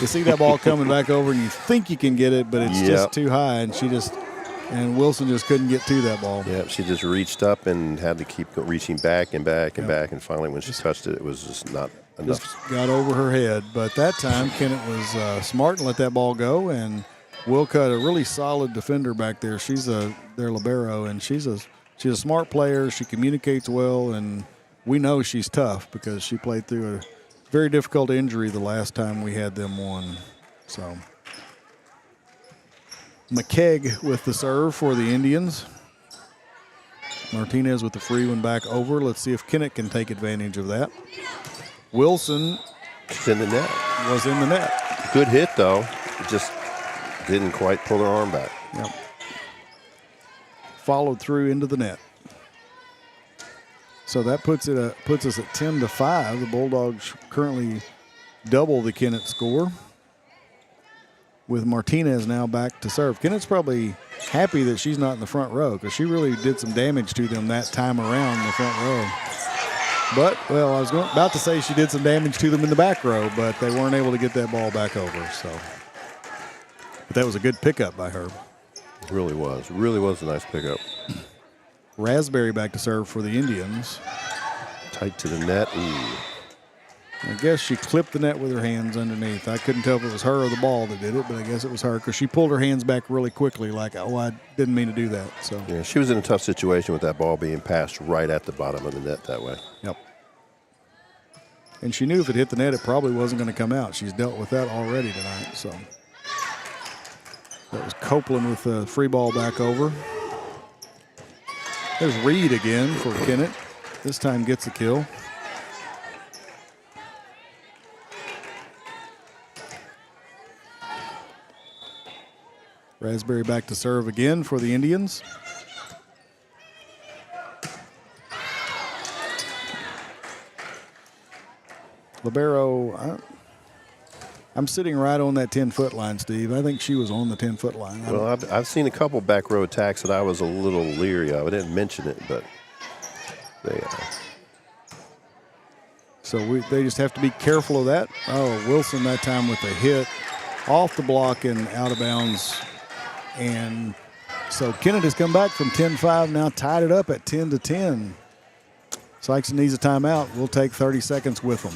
you see that ball coming back over and you think you can get it, but it's just too high, and Wilson just couldn't get to that ball. Yeah, she just reached up and had to keep reaching back and back and back, and finally when she touched it, it was just not enough. Just got over her head, but that time Kennett was smart and let that ball go, and Wilcutt, a really solid defender back there. She's their libero, and she's a smart player. She communicates well, and we know she's tough because she played through a very difficult injury the last time we had them on. So McKegg with the serve for the Indians. Martinez with the free one back over. Let's see if Kennett can take advantage of that. Wilson was in the net. Good hit, though. It just didn't quite pull her arm back. Yep. Followed through into the net. So that puts us at 10-5. The Bulldogs currently double the Kennett score, with Martinez now back to serve. Kennett's probably happy that she's not in the front row because she really did some damage to them that time around in the front row. But, well, I was about to say she did some damage to them in the back row, but they weren't able to get that ball back over. So, but that was a good pickup by her. It really was. Really was a nice pickup. Raspberry back to serve for the Indians. Tight to the net. Ooh. I guess she clipped the net with her hands underneath. I couldn't tell if it was her or the ball that did it, but I guess it was her because she pulled her hands back really quickly like, oh, I didn't mean to do that. So yeah, she was in a tough situation with that ball being passed right at the bottom of the net that way. Yep. And she knew if it hit the net, it probably wasn't going to come out. She's dealt with that already tonight. So that was Copeland with the free ball back over. There's Reed again for Kennett. This time gets the kill. Raspberry back to serve again for the Indians. Libero, I'm sitting right on that 10-foot line, Steve. I think she was on the 10-foot line. Well, I've seen a couple back row attacks that I was a little leery of. I didn't mention it, but they So they just have to be careful of that. Oh, Wilson that time with a hit off the block and out of bounds. And so Kennett has come back from 10-5, now tied it up at 10-10. Sikeston needs a timeout. We'll take 30 seconds with them.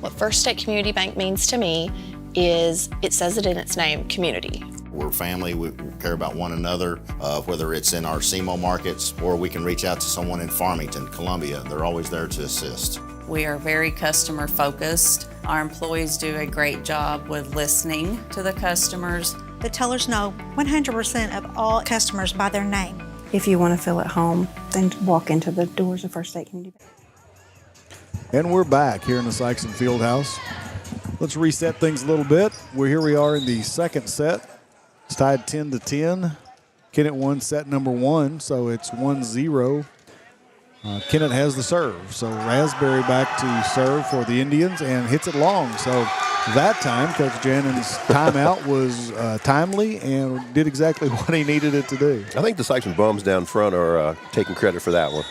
What First State Community Bank means to me is, it says it in its name, community. We're family, we care about one another, whether it's in our SEMO markets or we can reach out to someone in Farmington, Columbia. They're always there to assist. We are very customer focused. Our employees do a great job with listening to the customers. The tellers know 100% of all customers by their name. If you want to feel at home, then walk into the doors of First State Community Bank. And we're back here in the Sikeston Fieldhouse. Let's reset things a little bit. Here we are in the second set. It's tied 10-10. Kennett won set number 1, so it's 1-0. Kennett has the serve. So Raspberry back to serve for the Indians and hits it long. So that time, Coach Jannon's timeout was timely and did exactly what he needed it to do. I think the Sikeston bums down front are taking credit for that one.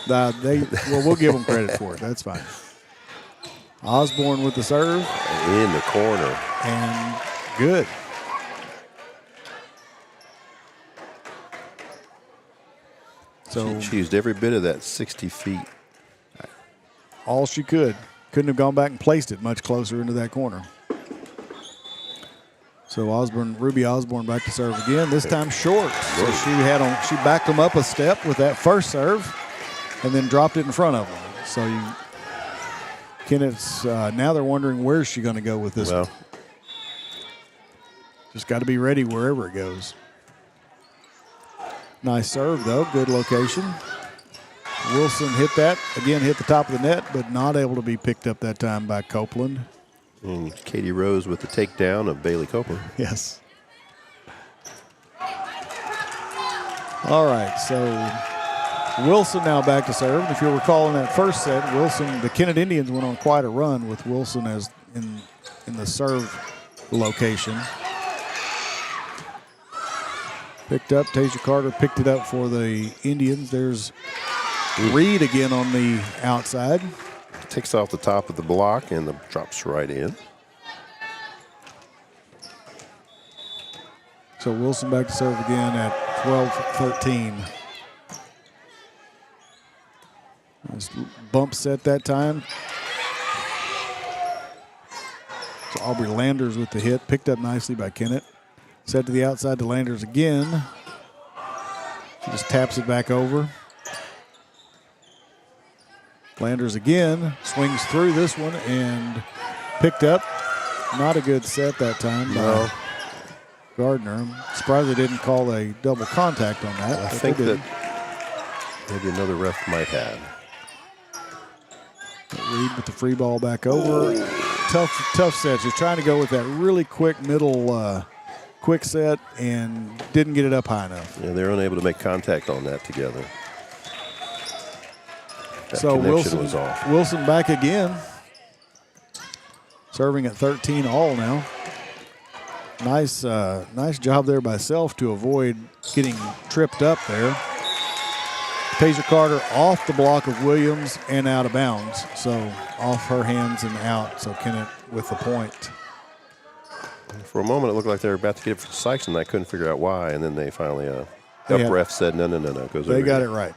We'll give them credit for it. That's fine. Osborne with the serve. In the corner. And good. So she used every bit of that 60 feet. All she could. Couldn't have gone back and placed it much closer into that corner. So Ruby Osborne back to serve again. This time short. So she backed them up a step with that first serve and then dropped it in front of them. So Kennett's now they're wondering where's she going to go with this. Well, just got to be ready wherever it goes. Nice serve, though. Good location. Wilson hit that. Again, hit the top of the net, but not able to be picked up that time by Copeland. And Katie Rose with the takedown of Bailey Copeland. Yes. All right, so Wilson now back to serve. If you'll recall in that first set, the Kennett Indians went on quite a run with Wilson as in the serve location. Picked up, Tasia Carter picked it up for the Indians. There's Reed again on the outside. Takes off the top of the block and drops right in. So Wilson back to serve again at 12-13. Nice bump set that time. So Aubrey Landers with the hit, picked up nicely by Kennett. Set to the outside to Landers again. She just taps it back over. Landers again, swings through this one and picked up. Not a good set that time by Gardner. I'm surprised they didn't call a double contact on that. I think that maybe another ref might have. Reed with the free ball back over. Tough sets. You're trying to go with that really quick middle quick set and didn't get it up high enough. Yeah, they're unable to make contact on that together. That so connection was off. Wilson back again. Serving at 13 all now. Nice job there by Self to avoid getting tripped up there. Tasia Carter off the block of Williams and out of bounds. So off her hands and out. So Kennett with the point. For a moment, it looked like they were about to get it for Sikeston. I couldn't figure out why, and then they finally, ref said, no, it goes over. They got it right.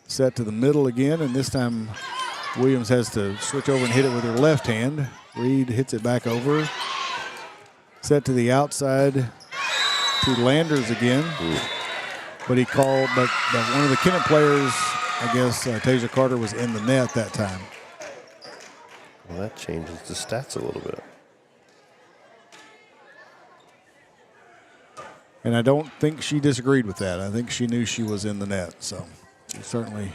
Set to the middle again, and this time Williams has to switch over and hit it with her left hand. Reed hits it back over. Set to the outside to Landers again. But he called, but one of the Kennett players, I guess Tasia Carter, was in the net that time. Well, that changes the stats a little bit. And I don't think she disagreed with that. I think she knew she was in the net, so certainly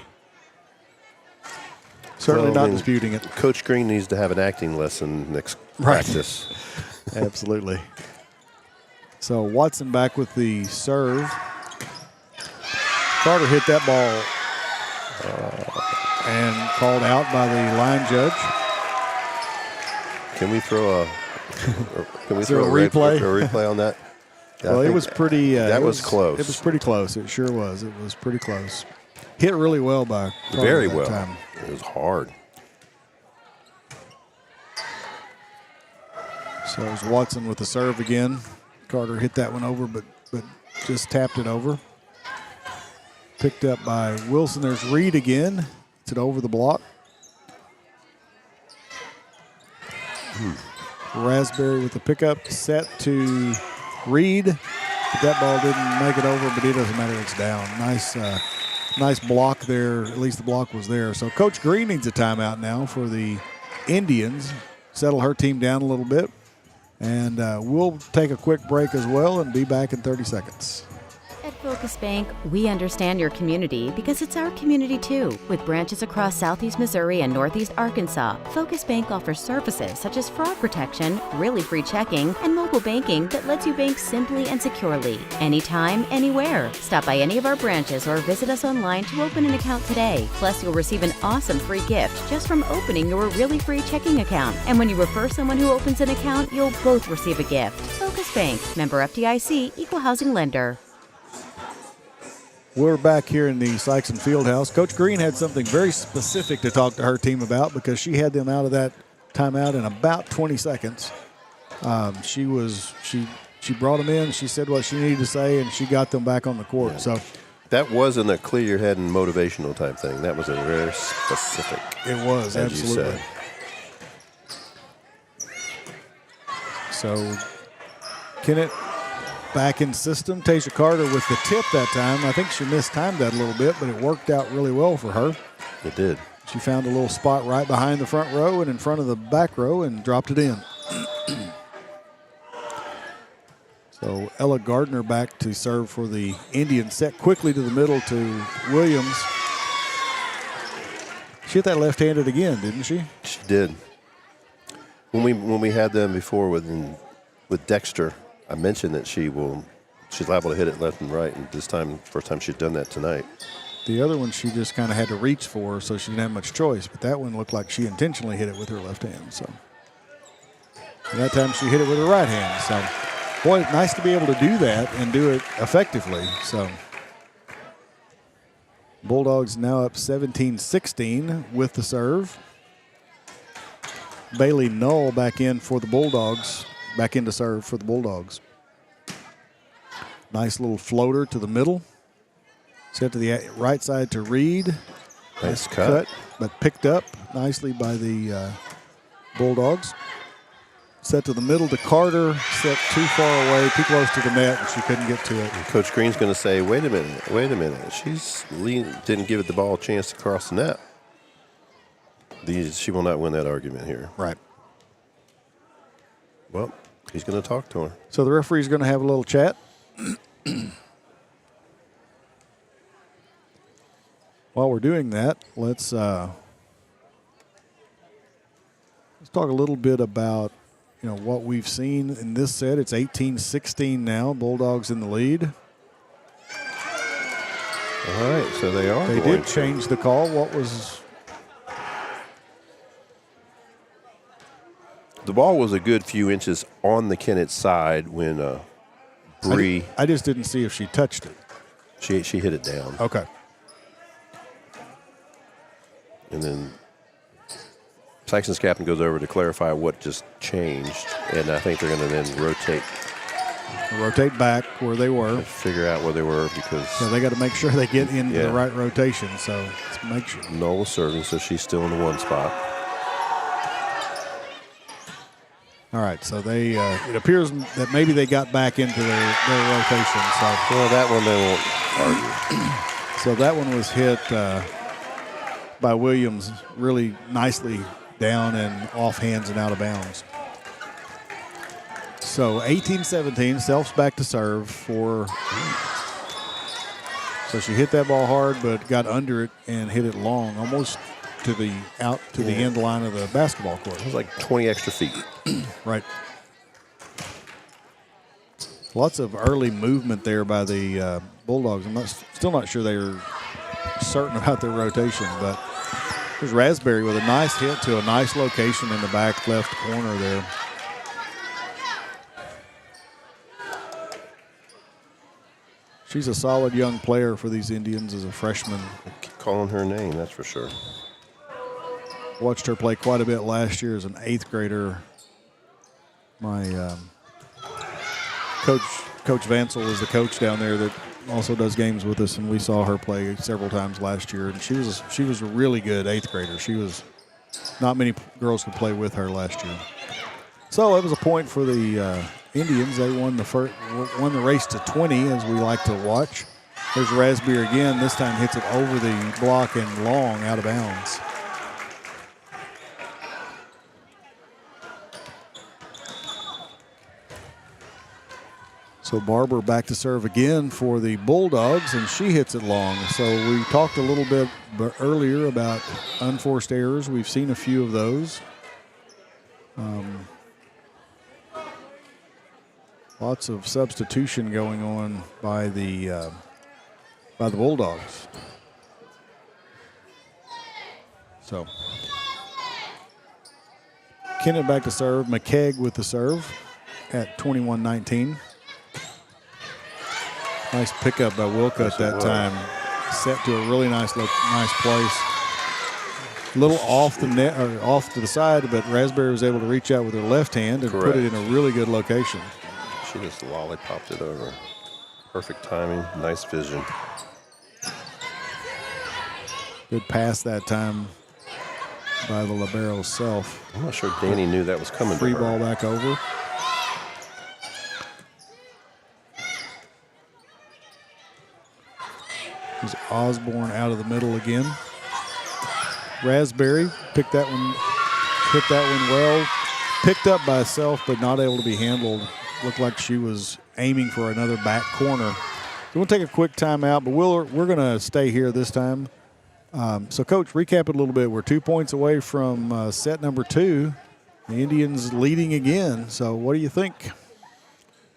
not disputing it. Coach Green needs to have an acting lesson next practice. Absolutely. So Watson back with the serve. Carter hit that ball and called out by the line judge. Can we throw a replay on that? Well, it was pretty. That was close. It was pretty close. It sure was. It was pretty close. Hit really well by Carter. Very that well. Time. It was hard. So it was Watson with the serve again. Carter hit that one over, but just tapped it over. Picked up by Wilson. There's Reed again. It's it over the block. Raspberry with the pickup. Set to Reed. But that ball didn't make it over, but it doesn't matter. It's down. Nice block there. At least the block was there. So Coach Green needs a timeout now for the Indians. Settle her team down a little bit. And we'll take a quick break as well and be back in 30 seconds. At Focus Bank, we understand your community because it's our community too. With branches across Southeast Missouri and Northeast Arkansas, Focus Bank offers services such as fraud protection, really free checking, and mobile banking that lets you bank simply and securely, anytime, anywhere. Stop by any of our branches or visit us online to open an account today. Plus, you'll receive an awesome free gift just from opening your really free checking account. And when you refer someone who opens an account, you'll both receive a gift. Focus Bank, member FDIC, equal housing lender. We're back here in the Sikeston Fieldhouse. Coach Green had something very specific to talk to her team about because she had them out of that timeout in about 20 seconds. She brought them in. She said what she needed to say, and she got them back on the court. Yeah. So that wasn't a clear your head and motivational type thing. That was a very specific. It was, as absolutely. You said. So Kennett back in system. Tasia Carter with the tip that time. I think she mistimed that a little bit, but it worked out really well for her. It did. She found a little spot right behind the front row and in front of the back row and dropped it in. So Ella Gardner back to serve for the Indians. Set quickly to the middle to Williams. She hit that left-handed again, didn't she? She did. When we had them before with Dexter, I mentioned that she's liable to hit it left and right, and this time, first time she'd done that tonight. The other one she just kind of had to reach for, so she didn't have much choice, but that one looked like she intentionally hit it with her left hand. So and that time she hit it with her right hand. So, boy, nice to be able to do that and do it effectively. So Bulldogs now up 17-16 with the serve. Bailey Null back in for the Bulldogs. Back into serve for the Bulldogs. Nice little floater to the middle. Set to the right side to Reed. Nice cut. But picked up nicely by the Bulldogs. Set to the middle to Carter. Set too far away, too close to the net, and she couldn't get to it. And Coach Green's going to say, wait a minute. Didn't give it the ball a chance to cross the net. She will not win that argument here. Right. Well, he's going to talk to her. So the referee's going to have a little chat. While we're doing that, let's talk a little bit about what we've seen in this set. It's 18-16 now. Bulldogs in the lead. All right, so they did change the call. What was? The ball was a good few inches on the Kennett side when Bree. I just didn't see if she touched it. She hit it down. Okay. And then Sikeston's captain goes over to clarify what just changed, and I think they're going to then rotate back where they were. Figure out where they were because they got to make sure they get into the right rotation. So let's make sure. Noel was serving, so she's still in the one spot. All right, so they it appears that maybe they got back into their rotation. So that one they won't argue. So that one was hit by Williams really nicely down and off hands and out of bounds. So 18-17, Self's back to serve for. So she hit that ball hard, but got under it and hit it long, almost to the end line of the basketball court. It was like 20 extra feet. Right. Lots of early movement there by the Bulldogs. I'm still not sure they're certain about their rotation, but there's Raspberry with a nice hit to a nice location in the back left corner there. She's a solid young player for these Indians as a freshman. Keep calling her name, that's for sure. Watched her play quite a bit last year as an 8th grader. My Coach Vansel is the coach down there that also does games with us, and we saw her play several times last year. And she was a really good 8th grader. Not many girls could play with her last year. So it was a point for the Indians. They won the race to 20, as we like to watch. There's Raspberry again. This time hits it over the block and long out of bounds. So Barber back to serve again for the Bulldogs, and she hits it long. So we talked a little bit earlier about unforced errors. We've seen a few of those. Lots of substitution going on by the Bulldogs. So Kennett back to serve. McKegg with the serve at 21-19. Nice pickup by Wilka at that time. Set to a really nice place. A little off the net or off to the side, but Raspberry was able to reach out with her left hand and put it in a really good location. She just lollipopped it over. Perfect timing, nice vision. Good pass that time by the libero self. I'm not sure Danny knew that was coming. Free ball back over. Here's Osborne out of the middle again. Raspberry hit that one well. Picked up by herself, but not able to be handled. Looked like she was aiming for another back corner. So we'll take a quick timeout, but we're going to stay here this time. So, Coach, recap it a little bit. We're 2 points away from set number 2. The Indians leading again. So what do you think?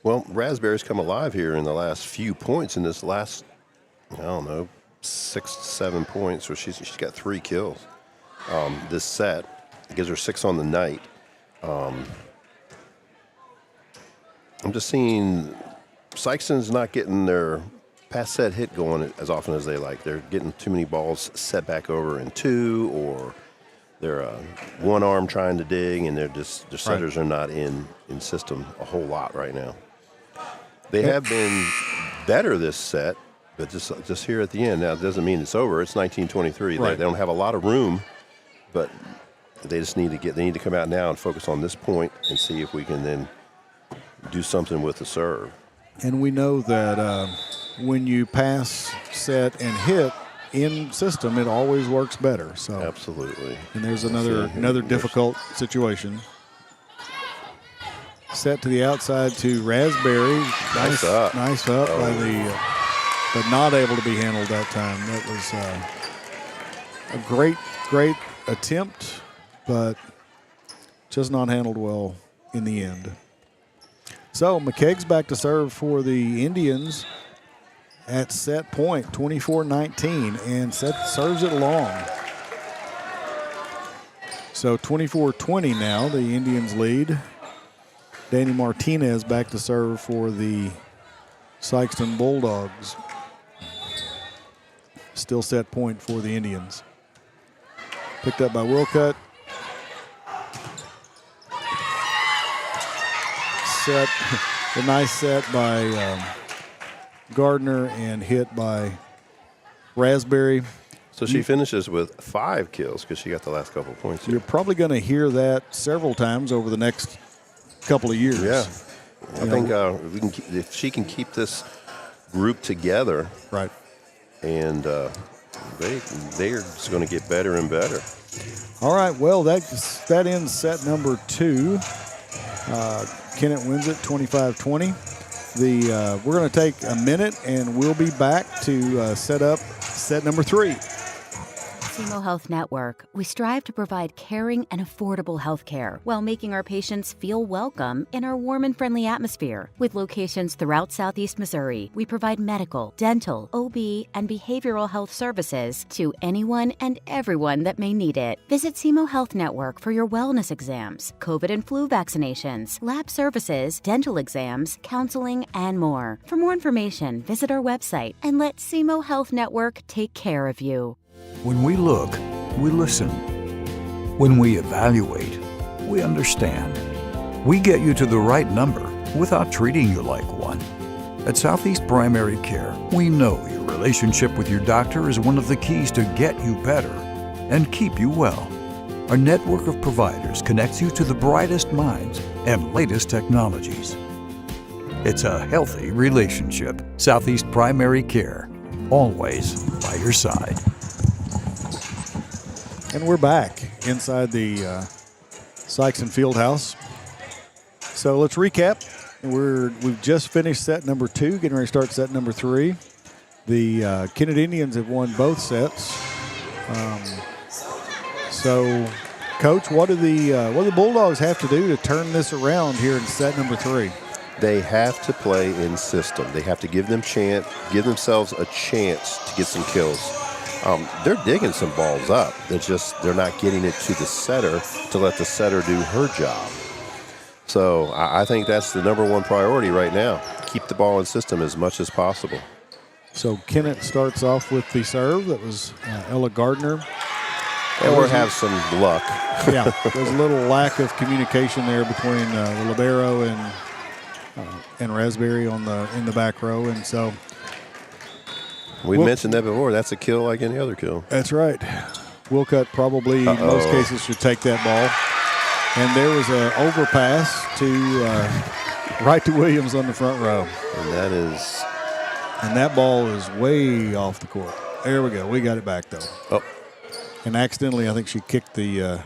Well, Raspberry's come alive here in the last few points in this last, 6 to 7 points. So she's got 3 kills. This set, it gives her 6 on the night. I'm just seeing Sikeston's not getting their pass set hit going as often as they like. They're getting too many balls set back over in 2, or they're one arm trying to dig, and their setters are not in system a whole lot right now. They have been better this set, but just here at the end. Now, it doesn't mean it's over. It's 19-23. Right. They don't have a lot of room, but they just need to come out now and focus on this point and see if we can then do something with the serve. And we know that when you pass, set, and hit in system, it always works better. So absolutely. And there's another difficult situation. Set to the outside to Raspberry. Nice up. Nice up by the, but not able to be handled that time. That was a great attempt, but just not handled well in the end. So McKegg's back to serve for the Indians at set point, 24-19, and Seth serves it long. So 24-20 now, the Indians lead. Danny Martinez back to serve for the Sikeston Bulldogs. Still set point for the Indians. Picked up by Wilcutt. Set, a nice set by Gardner and hit by Raspberry. So she finishes with 5 kills because she got the last couple of points here. You're probably going to hear that several times over the next couple of years. Yeah, I think if she can keep this group together, right, and they're just going to get better and better. All right, well that ends set number 2. Kennett wins it 25-20. We're going to take a minute and we'll be back to set up set number 3. SEMO Health Network, we strive to provide caring and affordable health care while making our patients feel welcome in our warm and friendly atmosphere. With locations throughout Southeast Missouri, we provide medical, dental, OB, and behavioral health services to anyone and everyone that may need it. Visit SEMO Health Network for your wellness exams, COVID and flu vaccinations, lab services, dental exams, counseling, and more. For more information, visit our website and let SEMO Health Network take care of you. When we look, we listen. When we evaluate, we understand. We get you to the right number without treating you like one. At Southeast Primary Care, we know your relationship with your doctor is one of the keys to get you better and keep you well. Our network of providers connects you to the brightest minds and latest technologies. It's a healthy relationship. Southeast Primary Care, always by your side. And we're back inside the Sikeston Fieldhouse. So let's recap. We've just finished set number 2, getting ready to start set number 3. The Kennett Indians have won both sets. So, Coach, what do the Bulldogs have to do to turn this around here in set number 3? They have to play in system. They have to give themselves a chance to get some kills. They're digging some balls up. They're not getting it to the setter to let the setter do her job. So I think that's the number 1 priority right now. Keep the ball in system as much as possible. So Kennett starts off with the serve. That was Ella Gardner. And we'll have some luck. Yeah, there's a little lack of communication there between the libero and Raspberry in the back row, and so. We mentioned that before. That's a kill like any other kill. That's right. Wilcutt probably in most cases should take that ball. And there was an overpass to right to Williams on the front row. And that ball is way off the court. There we go. We got it back though. Oh. And accidentally, I think she kicked the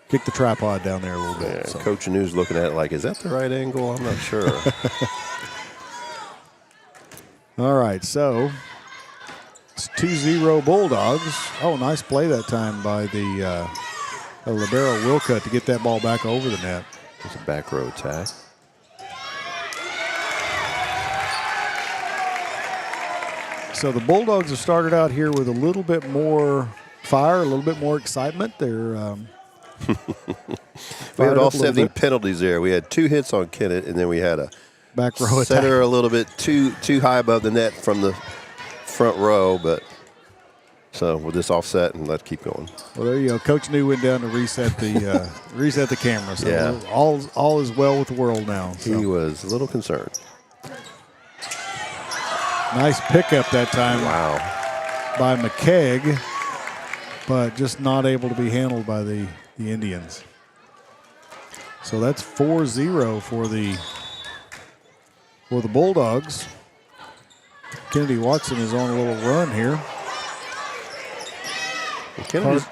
tripod down there a little bit. Yeah, so. Coach Anu's looking at it like, is that the right angle? I'm not sure. All right, so it's 2-0 Bulldogs. Oh, nice play that time by the libero Wilcutt to get that ball back over the net. It's a back row attack. So the Bulldogs have started out here with a little bit more fire, a little bit more excitement. They're we had all 70 penalties there. We had 2 hits on Kennett, and then we had a back row setter attack. A little bit too high above the net from the front row, but so we'll just offset and let's keep going. Well, there you go. Coach New went down to reset the camera. So yeah. all is well with the world now. So. He was a little concerned. Nice pickup that time. Wow. By McKegg. but just not able to be handled by the Indians. So that's 4-0 for the Bulldogs. Kennedy Watson is on a little run here.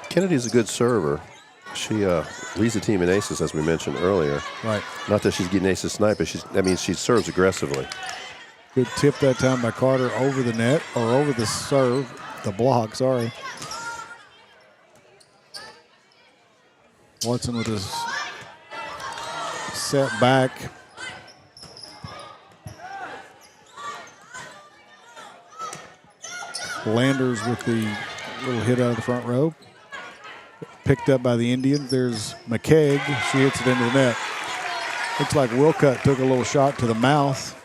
Kennedy's a good server. She leads the team in aces, as we mentioned earlier. Right. Not that she's getting aces tonight, but that means she serves aggressively. Good tip that time by Carter over the net, or over the serve, the block, sorry. Watson with his set back. Landers with the little hit out of the front row. Picked up by the Indians. There's McKeag. She hits it into the net. Looks like Wilcutt took a little shot to the mouth.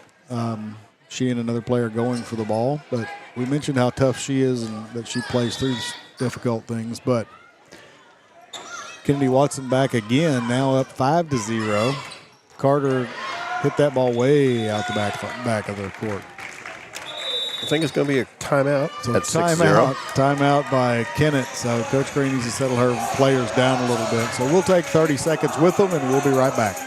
She and another player going for the ball. But we mentioned how tough she is and that she plays through difficult things. But Kennedy Watson back again, now up 5-0. Carter hit that ball way out the back of the court. I think it's going to be a timeout at 6-0. Timeout by Kennett. So Coach Green needs to settle her players down a little bit. So we'll take 30 seconds with them, and we'll be right back.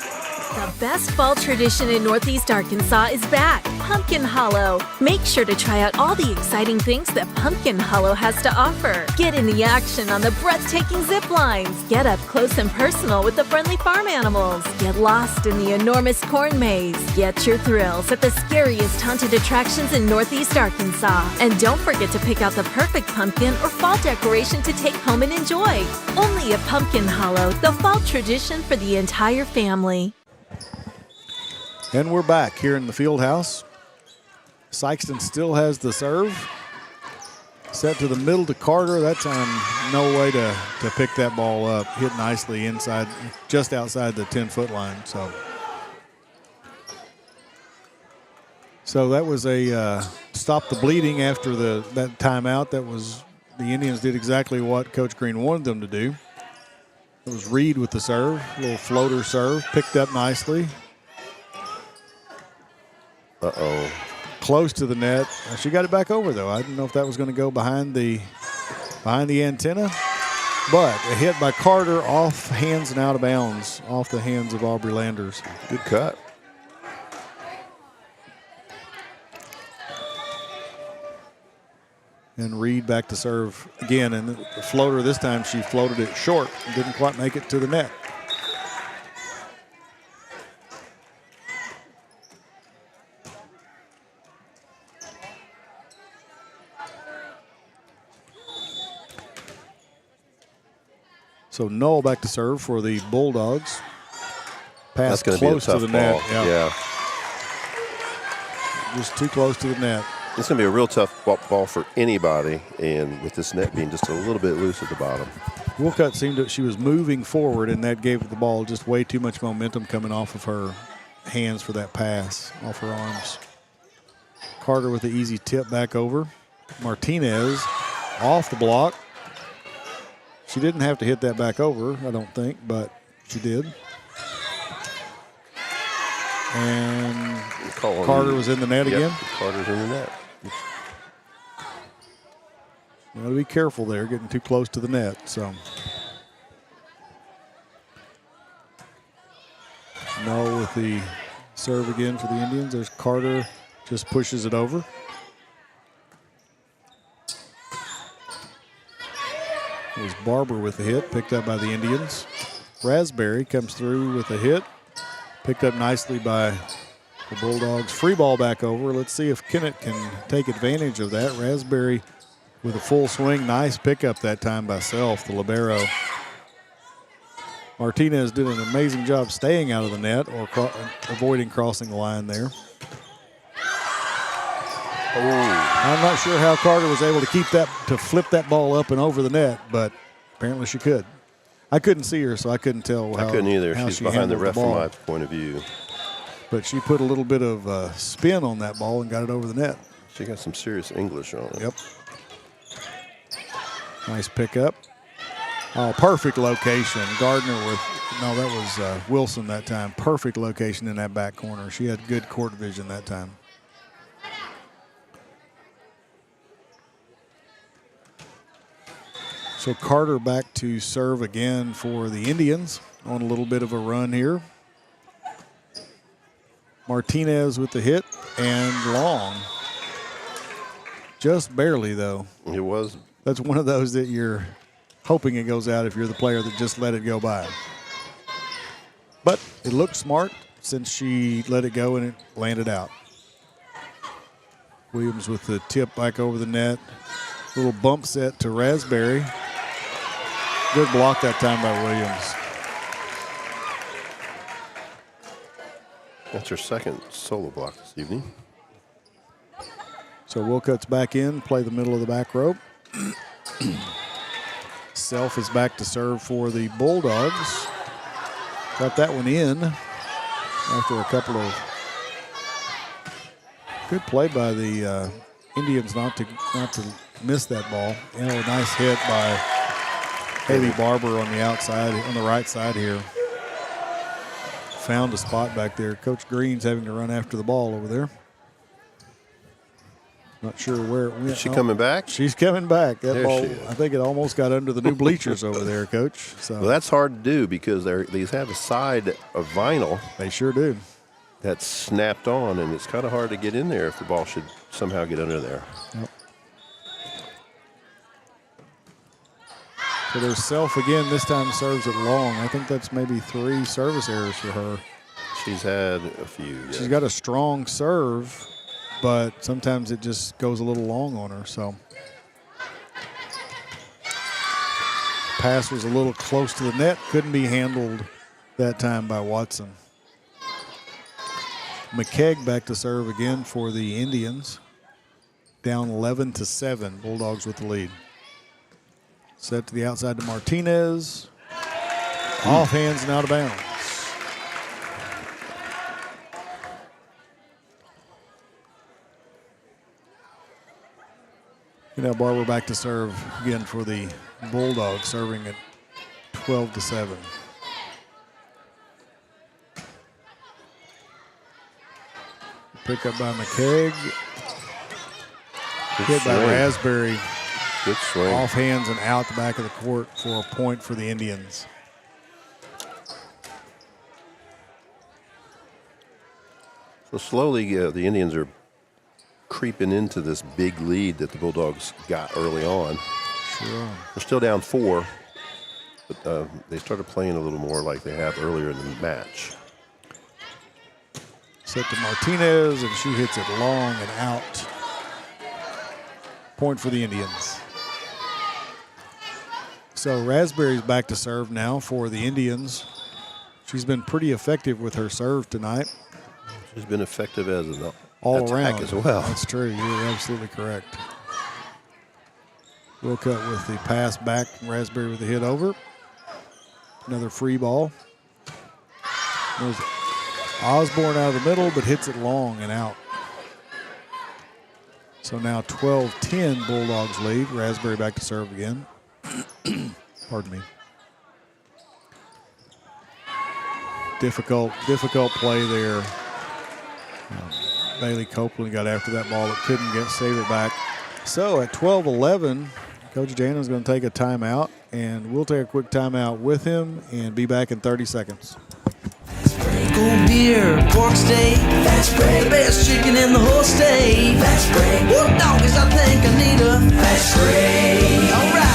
The best fall tradition in Northeast Arkansas is back, Pumpkin Hollow. Make sure to try out all the exciting things that Pumpkin Hollow has to offer. Get in the action on the breathtaking zip lines. Get up close and personal with the friendly farm animals. Get lost in the enormous corn maze. Get your thrills at the scariest haunted attractions in Northeast Arkansas. And don't forget to pick out the perfect pumpkin or fall decoration to take home and enjoy. Only at Pumpkin Hollow, the fall tradition for the entire family. And we're back here in the field house. Sikeston still has the serve. Set to the middle to Carter. That time, no way to pick that ball up. Hit nicely inside, just outside the 10-foot line. So that was a stop the bleeding after that timeout. That was, the Indians did exactly what Coach Green wanted them to do. It was Reed with the serve, a little floater serve, picked up nicely. Uh-oh. Close to the net. She got it back over, though. I didn't know if that was going to go behind the antenna. But a hit by Carter off hands and out of bounds, off the hands of Aubrey Landers. Good cut. And Reed back to serve again. And the floater this time, she floated it short. Didn't quite make it to the net. So Noel back to serve for the Bulldogs. Pass close to the net. Yeah. Just too close to the net. It's going to be a real tough ball for anybody, and with this net being just a little bit loose at the bottom. Wilcutt seemed that she was moving forward, and that gave the ball just way too much momentum coming off of her hands for that pass, off her arms. Carter with the easy tip back over. Martinez off the block. She didn't have to hit that back over, I don't think, but she did. And Carter was in the net again. Carter's in the net. You got to be careful there, getting too close to the net. So, no with the serve again for the Indians. There's Carter, just pushes it over. There's Barber with the hit, picked up by the Indians. Raspberry comes through with a hit, picked up nicely by the Bulldogs. Free ball back over. Let's see if Kennett can take advantage of that. Raspberry with a full swing. Nice pickup that time by Self, the libero. Martinez did an amazing job staying out of the net or avoiding crossing the line there. I'm not sure how Carter was able to flip that ball up and over the net, but apparently she could. I couldn't see her, so I couldn't tell how. I couldn't either. She's behind the ref from my point of view. But she put a little bit of spin on that ball and got it over the net. She got some serious English on it. Yep. Nice pickup. Oh, perfect location. Gardner that was Wilson that time. Perfect location in that back corner. She had good court vision that time. So Carter back to serve again for the Indians on a little bit of a run here. Martinez with the hit and long. Just barely, though. It was. That's one of those that you're hoping it goes out if you're the player that just let it go by. But it looked smart since she let it go and it landed out. Williams with the tip back over the net. Little bump set to Raspberry. Good block that time by Williams. That's her second solo block this evening. So Wilcott's back in, play the middle of the back rope. Self is back to serve for the Bulldogs. Got that one in after a couple of good play by the Indians not to miss that ball. And a nice hit by Haley Barber on the outside, on the right side here. Found a spot back there. Coach Green's having to run after the ball over there. Not sure where it went. Is she coming back? She's coming back. That There ball, she is. I think it almost got under the new bleachers over there, Coach. So Well, that's hard to do because these have a side of vinyl. They sure do. That's snapped on, and it's kind of hard to get in there if the ball should somehow get under there. Yep. So there's Self again. This time serves it long. I think that's maybe 3 service errors for her. She's had a few. Yeah. She's got a strong serve, but sometimes it just goes a little long on her. So pass was a little close to the net. Couldn't be handled that time by Watson. McKegg back to serve again for the Indians. Down 11-7. Bulldogs with the lead. Set to the outside to Martinez. Off hands and out of bounds. Now Barber back to serve again for the Bulldogs, serving at 12-7. Pick up by McKegg. Hit by Raspberry. Good swing. Off hands and out the back of the court for a point for the Indians. So slowly, the Indians are creeping into this big lead that the Bulldogs got early on. Sure. They're still down 4, but they started playing a little more like they have earlier in the match. Set to Martinez, and she hits it long and out. Point for the Indians. So Raspberry's back to serve now for the Indians. She's been pretty effective with her serve tonight. She's been effective as an all attack around as well. That's true. You're absolutely correct. Wilcott with the pass back. Raspberry with the hit over. Another free ball. There's Osborne out of the middle, but hits it long and out. So now 12-10 Bulldogs lead. Raspberry back to serve again. Pardon me. Difficult play there. Bailey Copeland got after that ball, but couldn't save it back. So at 12-11, Coach Jannon's going to take a timeout, and we'll take a quick timeout with him and be back in 30 seconds. Cold beer, pork steak, fast break, the best chicken in the whole state. Fast break, whoop doggies, I think I need a fast break. All right.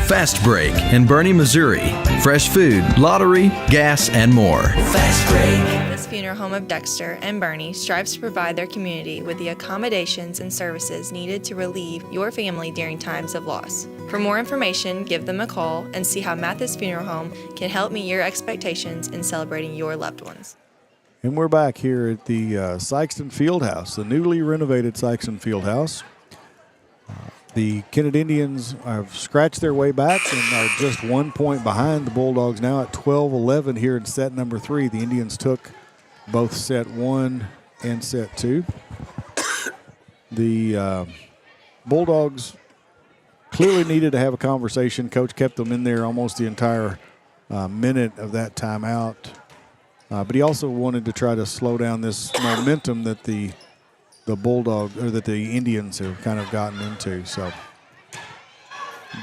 Fast Break in Bernie, Missouri. Fresh food, lottery, gas, and more. Fast break. This funeral home of Dexter and Bernie strives to provide their community with the accommodations and services needed to relieve your family during times of loss. For more information, give them a call and see how Mathis Funeral Home can help meet your expectations in celebrating your loved ones. And we're back here at the Sikeston Fieldhouse, the newly renovated Sikeston Fieldhouse. The Kennett Indians have scratched their way back and are just 1 point behind the Bulldogs now at 12-11 here in set number 3. The Indians took both set 1 and set 2. The Bulldogs clearly needed to have a conversation. Coach kept them in there almost the entire minute of that timeout. But he also wanted to try to slow down this momentum that the Bulldogs, or that the Indians have kind of gotten into. So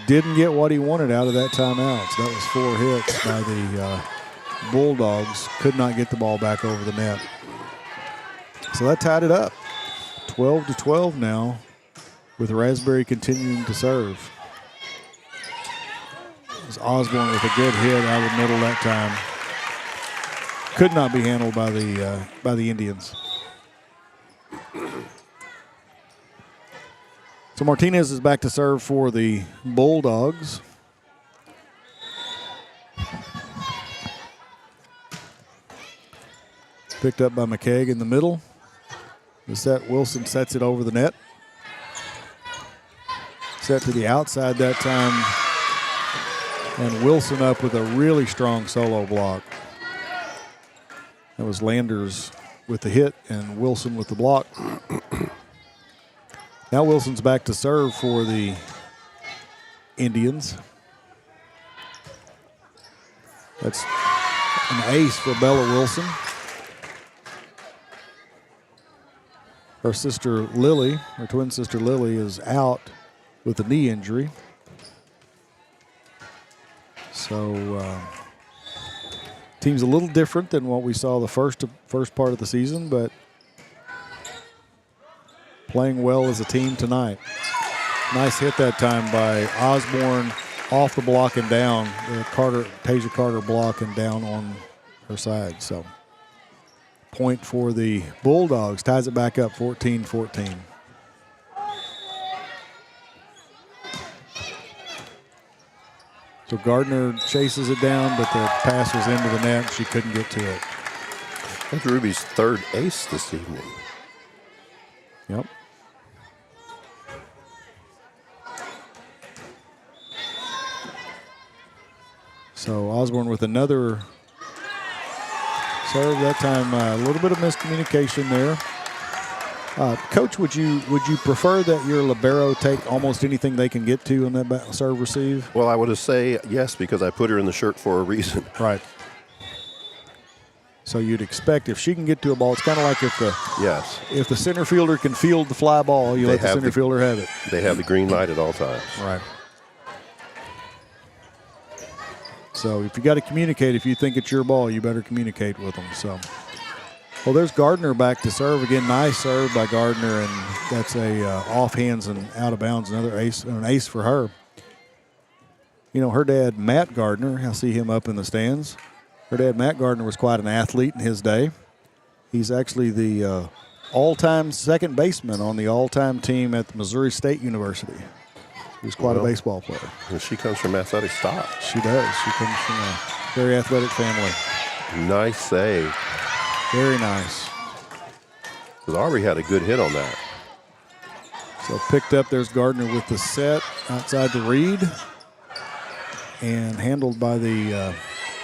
didn't get what he wanted out of that timeout. So that was 4 hits by the Bulldogs. Could not get the ball back over the net. So that tied it up. 12-12 now, with Raspberry continuing to serve. It was Osborne with a good hit out of the middle that time. Could not be handled by the Indians. So Martinez is back to serve for the Bulldogs. Picked up by McKeag in the middle. The set, Wilson sets it over the net. Set to the outside that time. And Wilson up with a really strong solo block. That was Landers with the hit and Wilson with the block. Now Wilson's back to serve for the Indians. That's an ace for Bella Wilson. Her sister Lily, her twin sister Lily, is out with a knee injury. So team's a little different than what we saw the first part of the season, but playing well as a team tonight. Nice hit that time by Osborne off the block and down. Tasia Carter block and down on her side. So point for the Bulldogs. Ties it back up 14-14. So Gardner chases it down, but the pass was into the net. She couldn't get to it. That's Ruby's third ace this evening. Yep. So Osborne with another serve that time. A little bit of miscommunication there. Coach, would you prefer that your libero take almost anything they can get to in that serve receive? Well, I would have say yes, because I put her in the shirt for a reason. Right. So you'd expect if she can get to a ball, it's kind of like if the center fielder can field the fly ball, you let the center fielder have it. They have the green light at all times. Right. So if you got to communicate, if you think it's your ball, you better communicate with them. So, well, there's Gardner back to serve again. Nice serve by Gardner, and that's a off hands and out of bounds. Another ace, an ace for her. You know, her dad, Matt Gardner, I see him up in the stands. Her dad, Matt Gardner, was quite an athlete in his day. He's actually the all-time second baseman on the all-time team at the Missouri State University. He was quite a baseball player. And she comes from athletic stock. She does. She comes from a very athletic family. Nice save. Very nice. Because Aubrey had a good hit on that. So picked up, there's Gardner with the set outside the read. And handled by the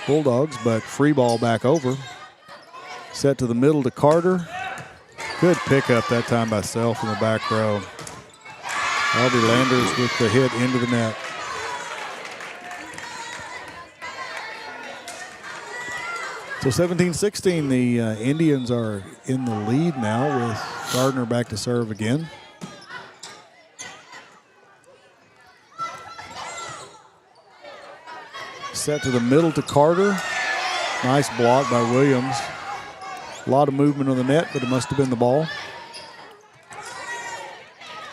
Bulldogs, but free ball back over. Set to the middle to Carter. Good pickup that time by Self in the back row. Aubrey Landers with the hit into the net. So 17-16, the Indians are in the lead now with Gardner back to serve again. Set to the middle to Carter. Nice block by Williams. A lot of movement on the net, but it must have been the ball.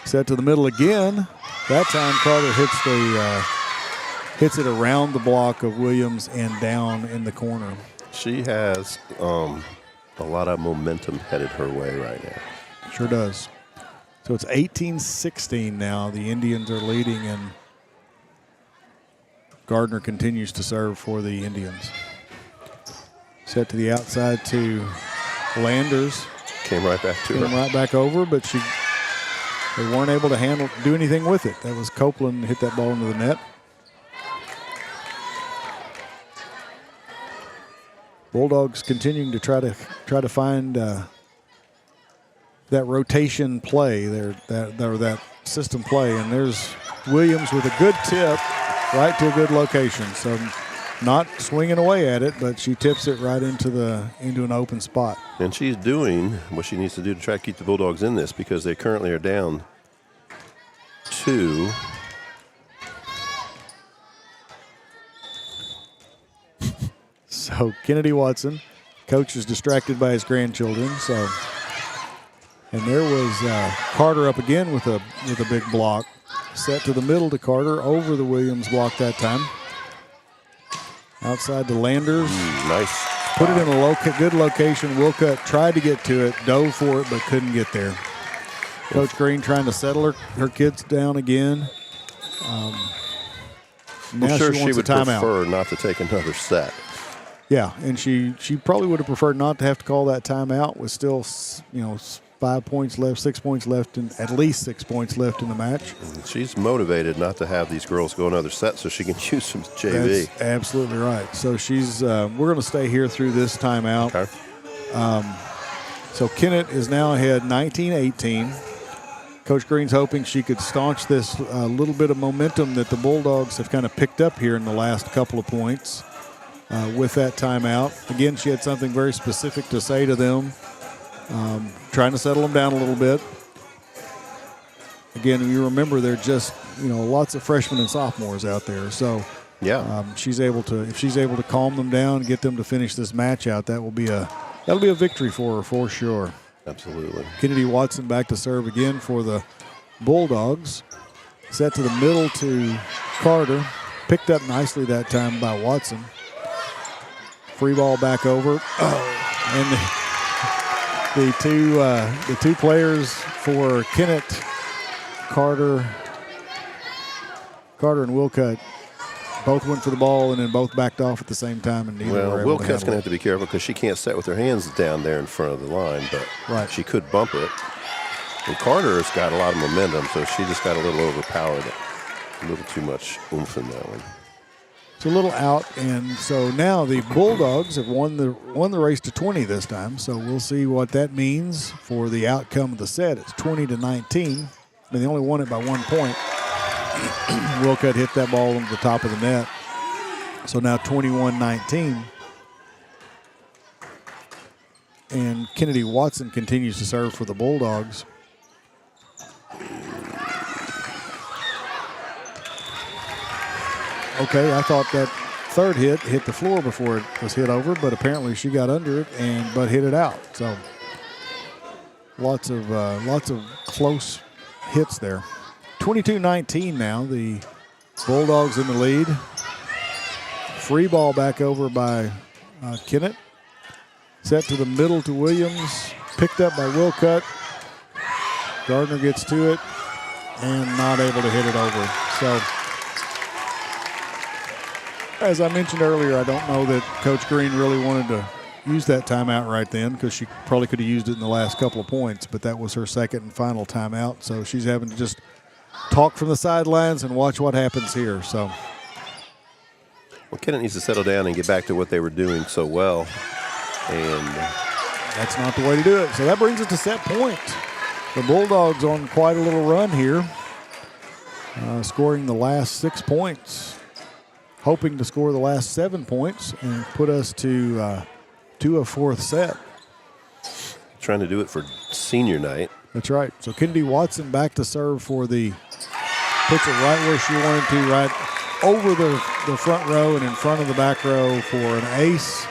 Set to the middle again. That time Carter hits it around the block of Williams and down in the corner. She has a lot of momentum headed her way right now. Sure does. So it's 18-16 now. The Indians are leading, and Gardner continues to serve for the Indians. Set to the outside to Landers. Came right back to her. Came right back over, but they weren't able to do anything with it. That was Copeland hit that ball into the net. Bulldogs continuing to try to find that rotation play, that system play, and there's Williams with a good tip right to a good location. So not swinging away at it, but she tips it right into an open spot. And she's doing what she needs to do to try to keep the Bulldogs in this, because they currently are down 2. So Kennedy Watson, coach is distracted by his grandchildren. So, and there was Carter up again with a big block. Set to the middle to Carter over the Williams block that time. Outside the Landers. Nice. Put it in a good location. Wilcutt tried to get to it, dove for it, but couldn't get there. Coach Green trying to settle her kids down again. I'm sure she wants would a timeout. prefer not to take another set. Yeah, and she probably would have preferred not to have to call that timeout with still, 5 points left, 6 points left, and at least 6 points left in the match. She's motivated not to have these girls go another set so she can use some JV. That's absolutely right. So she's we're going to stay here through this timeout. Okay. So Kennett is now ahead 19-18. Coach Green's hoping she could staunch this little bit of momentum that the Bulldogs have kind of picked up here in the last couple of points with that timeout. Again, she had something very specific to say to them, trying to settle them down a little bit. Again, you remember they're just, lots of freshmen and sophomores out there. So yeah, if she's able to calm them down and get them to finish this match out, that'll be a victory for her for sure. Absolutely. Kennedy Watson back to serve again for the Bulldogs. Set to the middle to Carter. Picked up nicely that time by Watson. Free ball back over. And the two players for Kennett, Carter and Wilcutt, both went for the ball and then both backed off at the same time. And neither were able to Wilcutt's going to handle have to be careful because she can't set with her hands down there in front of the line, but she could bump it. And Carter's got a lot of momentum, so she just got a little overpowered, a little too much oomph in that one. It's a little out, and so now the Bulldogs have won the race to 20 this time. So we'll see what that means for the outcome of the set. It's 20-19. They only won it by 1 point. Wilcutt hit that ball into the top of the net. So now 21-19. And Kennedy Watson continues to serve for the Bulldogs. Okay, I thought that third hit the floor before it was hit over, but apparently she got under it but hit it out. So lots of close hits there. 22-19 now. The Bulldogs in the lead. Free ball back over by Kennett. Set to the middle to Williams. Picked up by Wilcutt. Gardner gets to it and not able to hit it over. So, as I mentioned earlier, I don't know that Coach Green really wanted to use that timeout right then because she probably could have used it in the last couple of points, but that was her second and final timeout. So she's having to just talk from the sidelines and watch what happens here. So, well, Kennett needs to settle down and get back to what they were doing so well, and that's not the way to do it. So that brings us to set point. The Bulldogs on quite a little run here, scoring the last 6 points, hoping to score the last 7 points and put us to a fourth set. Trying to do it for senior night. That's right. So Kennedy Watson back to serve for puts it right where she wanted to, right over the front row and in front of the back row for an ace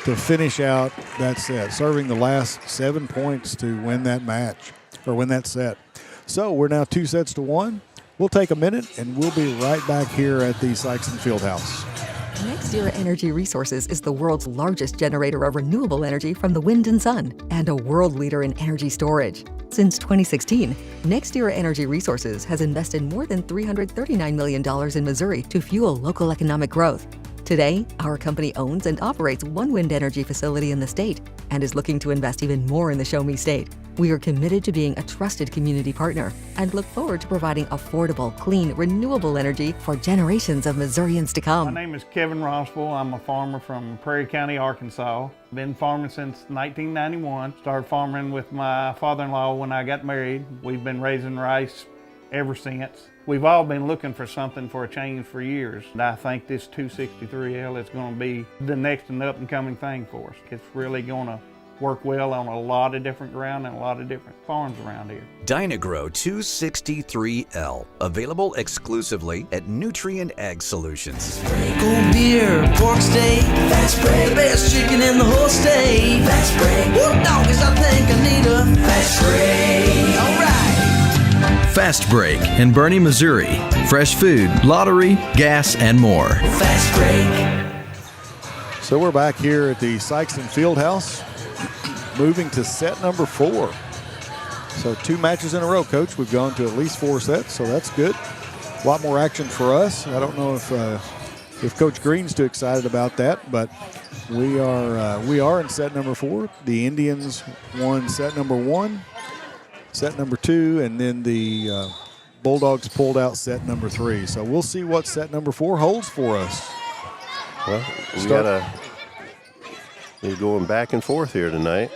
to finish out that set, serving the last 7 points to win that match, or win that set. So we're now 2-1. We'll take a minute, and we'll be right back here at the Sikeston Fieldhouse. NextEra Energy Resources is the world's largest generator of renewable energy from the wind and sun, and a world leader in energy storage. Since 2016, NextEra Energy Resources has invested more than $339 million in Missouri to fuel local economic growth. Today, our company owns and operates one wind energy facility in the state and is looking to invest even more in the Show Me State. We are committed to being a trusted community partner and look forward to providing affordable, clean, renewable energy for generations of Missourians to come. My name is Kevin Rossville. I'm a farmer from Prairie County, Arkansas. Been farming since 1991. Started farming with my father-in-law when I got married. We've been raising rice ever since. We've all been looking for something for a change for years. And I think this 263L is going to be the next and up and coming thing for us. It's really going to work well on a lot of different ground and a lot of different farms around here. Dynagro 263L, available exclusively at Nutrient Ag Solutions. Go beer, pork steak, fast break. The best chicken in the whole state. Fast break. Woo, doggies, I think I need a fast break. All right. Fast Break in Bernie, Missouri. Fresh food, lottery, gas, and more. Fast break. So we're back here at the Sikeston Fieldhouse, moving to set number 4. So 2 matches in a row, Coach. We've gone to at least 4 sets, so that's good. A lot more action for us. I don't know if Coach Green's too excited about that, but we are in set number 4. The Indians won set number 1, set number 2, and then the Bulldogs pulled out set number 3. So we'll see what set number 4 holds for us. Well, we're going back and forth here tonight.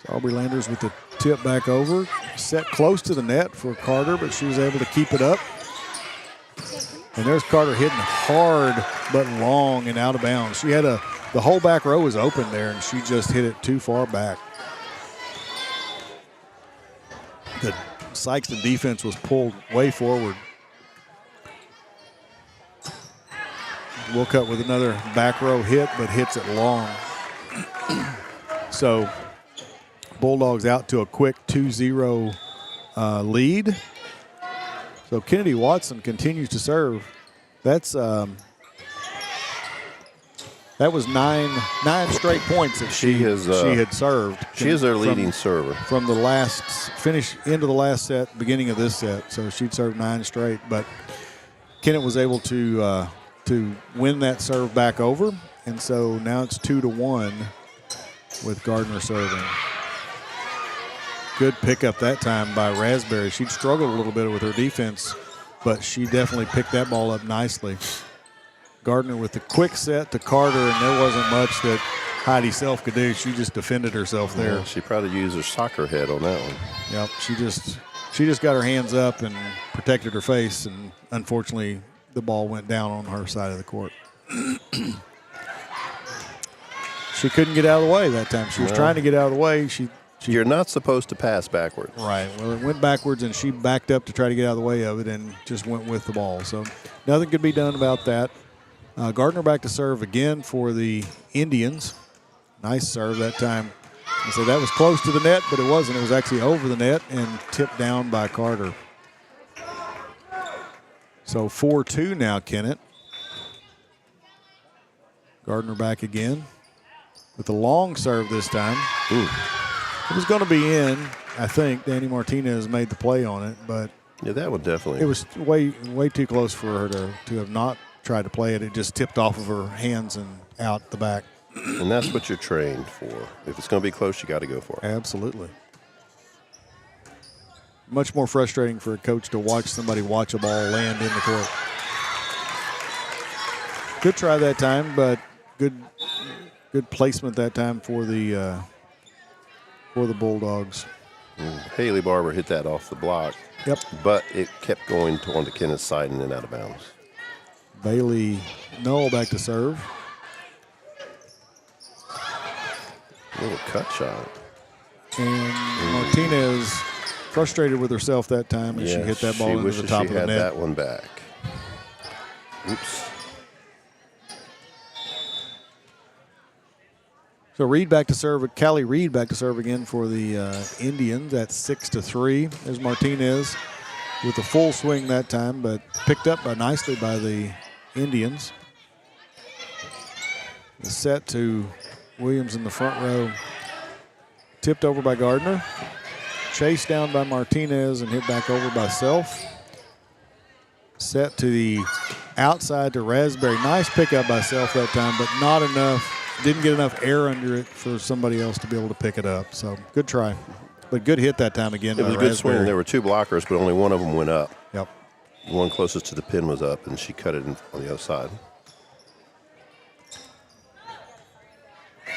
Aubrey Landers with the tip back over. Set close to the net for Carter, but she was able to keep it up. And there's Carter hitting hard but long and out of bounds. She had the whole back row was open there, and she just hit it too far back. The Sikeston defense was pulled way forward. Wilcutt with another back row hit, but hits it long. So Bulldogs out to a quick 2-0 lead. So Kennedy Watson continues to serve. That's that was nine straight points that she had served. She is their leading server from the last finish into the last set, beginning of this set. So she'd served 9 straight, but Kennett was able to win that serve back over, and so now it's 2-1 with Gardner serving. Good pickup that time by Raspberry. She'd struggled a little bit with her defense, but she definitely picked that ball up nicely. Gardner with the quick set to Carter, and there wasn't much that Heidi Self could do. She just defended herself there. Yeah, she probably used her soccer head on that one. Yep, she just got her hands up and protected her face, and unfortunately the ball went down on her side of the court. She couldn't get out of the way that time. She was trying to get out of the way. You're not supposed to pass backwards. Right. Well, it went backwards, and she backed up to try to get out of the way of it and just went with the ball. So nothing could be done about that. Gardner back to serve again for the Indians. Nice serve that time. So that was close to the net, but it wasn't. It was actually over the net and tipped down by Carter. So 4-2 now, Kennett. Gardner back again with a long serve this time. Ooh. It was going to be in, I think. Danny Martinez made the play on it, but yeah, that one definitely. It was way too close for her to have not tried to play it. It just tipped off of her hands and out the back. And that's what you're trained for. If it's going to be close, you got to go for it. Absolutely. Much more frustrating for a coach to watch somebody watch a ball land in the court. Good try that time, but good placement that time for the Bulldogs. Haley Barber hit that off the block. Yep. But it kept going onto Kennett's side and then out of bounds. Bailey Null back to serve. Little cut shot. And Martinez frustrated with herself that time as she hit that ball into the top of the net. She had that one back. Oops. So Reed back to serve. Callie Reed back to serve again for the Indians at 6-3. There's Martinez with a full swing that time, but picked up nicely by the Indians. The set to Williams in the front row. Tipped over by Gardner. Chased down by Martinez and hit back over by Self. Set to the outside to Raspberry. Nice pickup by Self that time, but not enough. Didn't get enough air under it for somebody else to be able to pick it up. So good try. But good hit that time again. It was a good swing. There were 2 blockers, but only one of them went up. Yep. The one closest to the pin was up, and she cut it on the other side.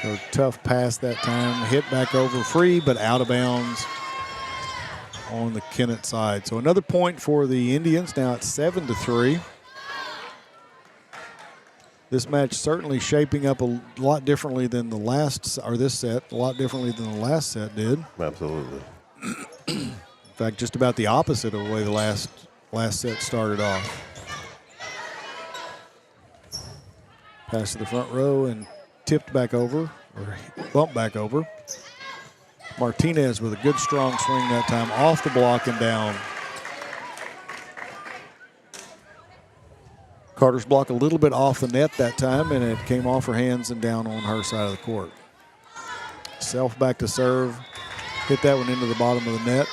So tough pass that time. Hit back over free, but out of bounds on the Kennett side. So another point for the Indians. Now it's 7-3. This match certainly shaping up a lot differently than this set, a lot differently than the last set did. Absolutely. In fact, just about the opposite of the way the last set started off. Pass to the front row and tipped back over, or bumped back over. Martinez with a good strong swing that time, off the block and down. Carter's block a little bit off the net that time, and it came off her hands and down on her side of the court. Self back to serve, hit that one into the bottom of the net.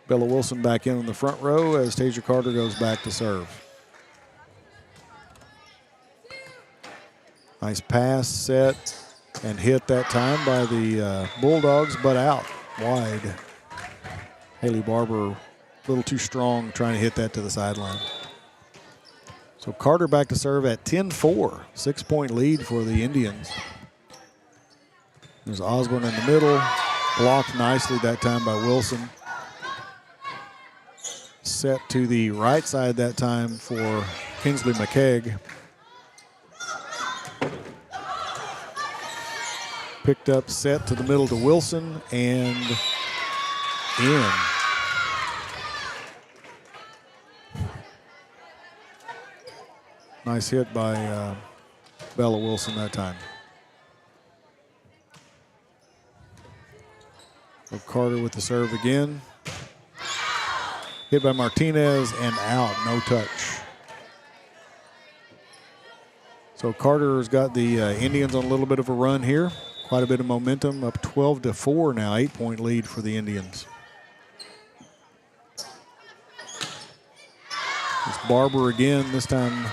Bella Wilson back in on the front row as Tasia Carter goes back to serve. Nice pass, set, and hit that time by the Bulldogs, but out wide. Haley Barber a little too strong trying to hit that to the sideline. So Carter back to serve at 10-4, 6-point lead for the Indians. There's Osborne in the middle, blocked nicely that time by Wilson. Set to the right side that time for Kinsley McKegg. Picked up, set to the middle to Wilson, and in. Nice hit by Bella Wilson that time. So Carter with the serve again. Hit by Martinez and out, no touch. So Carter's got the Indians on a little bit of a run here. Quite a bit of momentum, up 12-4 now, 8-point lead for the Indians. It's Barber again, this time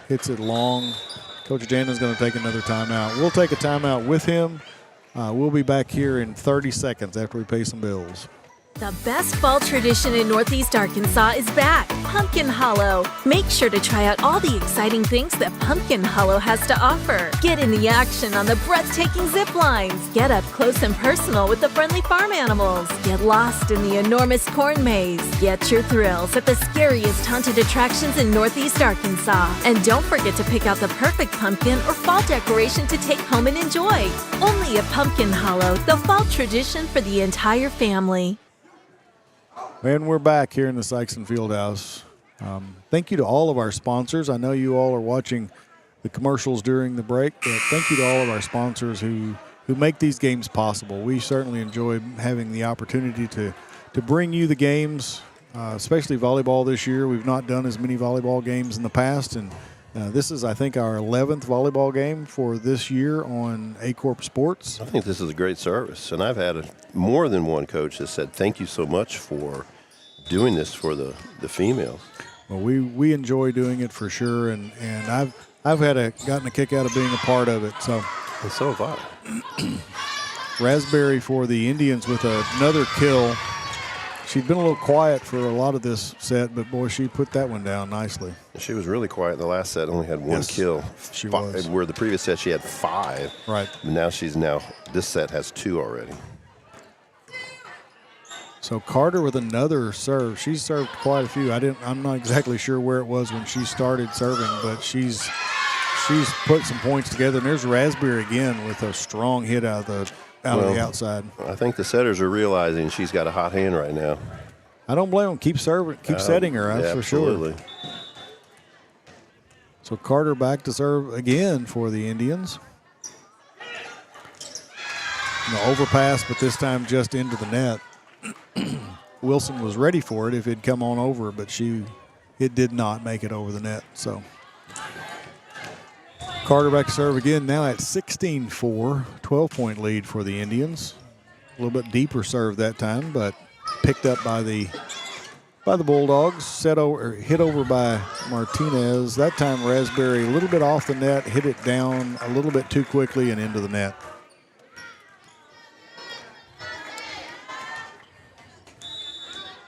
hits it long. Coach Jannon's going to take another timeout. We'll take a timeout with him. We'll be back here in 30 seconds after we pay some bills. The best fall tradition in Northeast Arkansas is back, Pumpkin Hollow. Make sure to try out all the exciting things that Pumpkin Hollow has to offer. Get in the action on the breathtaking zip lines. Get up close and personal with the friendly farm animals. Get lost in the enormous corn maze. Get your thrills at the scariest haunted attractions in Northeast Arkansas. And don't forget to pick out the perfect pumpkin or fall decoration to take home and enjoy. Only at Pumpkin Hollow, the fall tradition for the entire family. And we're back here in the Sikeston Fieldhouse. Thank you to all of our sponsors. I know you all are watching the commercials during the break, but thank you to all of our sponsors who make these games possible. We certainly enjoy having the opportunity to bring you the games, especially volleyball this year. We've not done as many volleyball games in the past, and this is, I think, our 11th volleyball game for this year on Aycorp Sports. I think this is a great service, and I've had more than one coach that said thank you so much for doing this for the females. Well, we enjoy doing it for sure, and I've gotten a kick out of being a part of it. So, and so have I. Raspberry for the Indians with another kill. She'd been a little quiet for a lot of this set, but boy, she put that one down nicely. She was really quiet in the last set, only had one kill. She was. Where the previous set she had 5. Right. Now this set has 2 already. So Carter with another serve. She's served quite a few. I'm not exactly sure where it was when she started serving, but she's put some points together. And there's Raspberry again with a strong hit out of the outside. I think the setters are realizing she's got a hot hand right now. I don't blame them. Keep setting her, that's for sure. Absolutely. So Carter back to serve again for the Indians. Overpass, but this time just into the net. Wilson was ready for it if it'd come on over, but it did not make it over the net. So Carter back to serve again, now at 16-4, 12-point lead for the Indians. A little bit deeper serve that time, but picked up by the Bulldogs. Hit over by Martinez. That time Raspberry a little bit off the net, hit it down a little bit too quickly and into the net.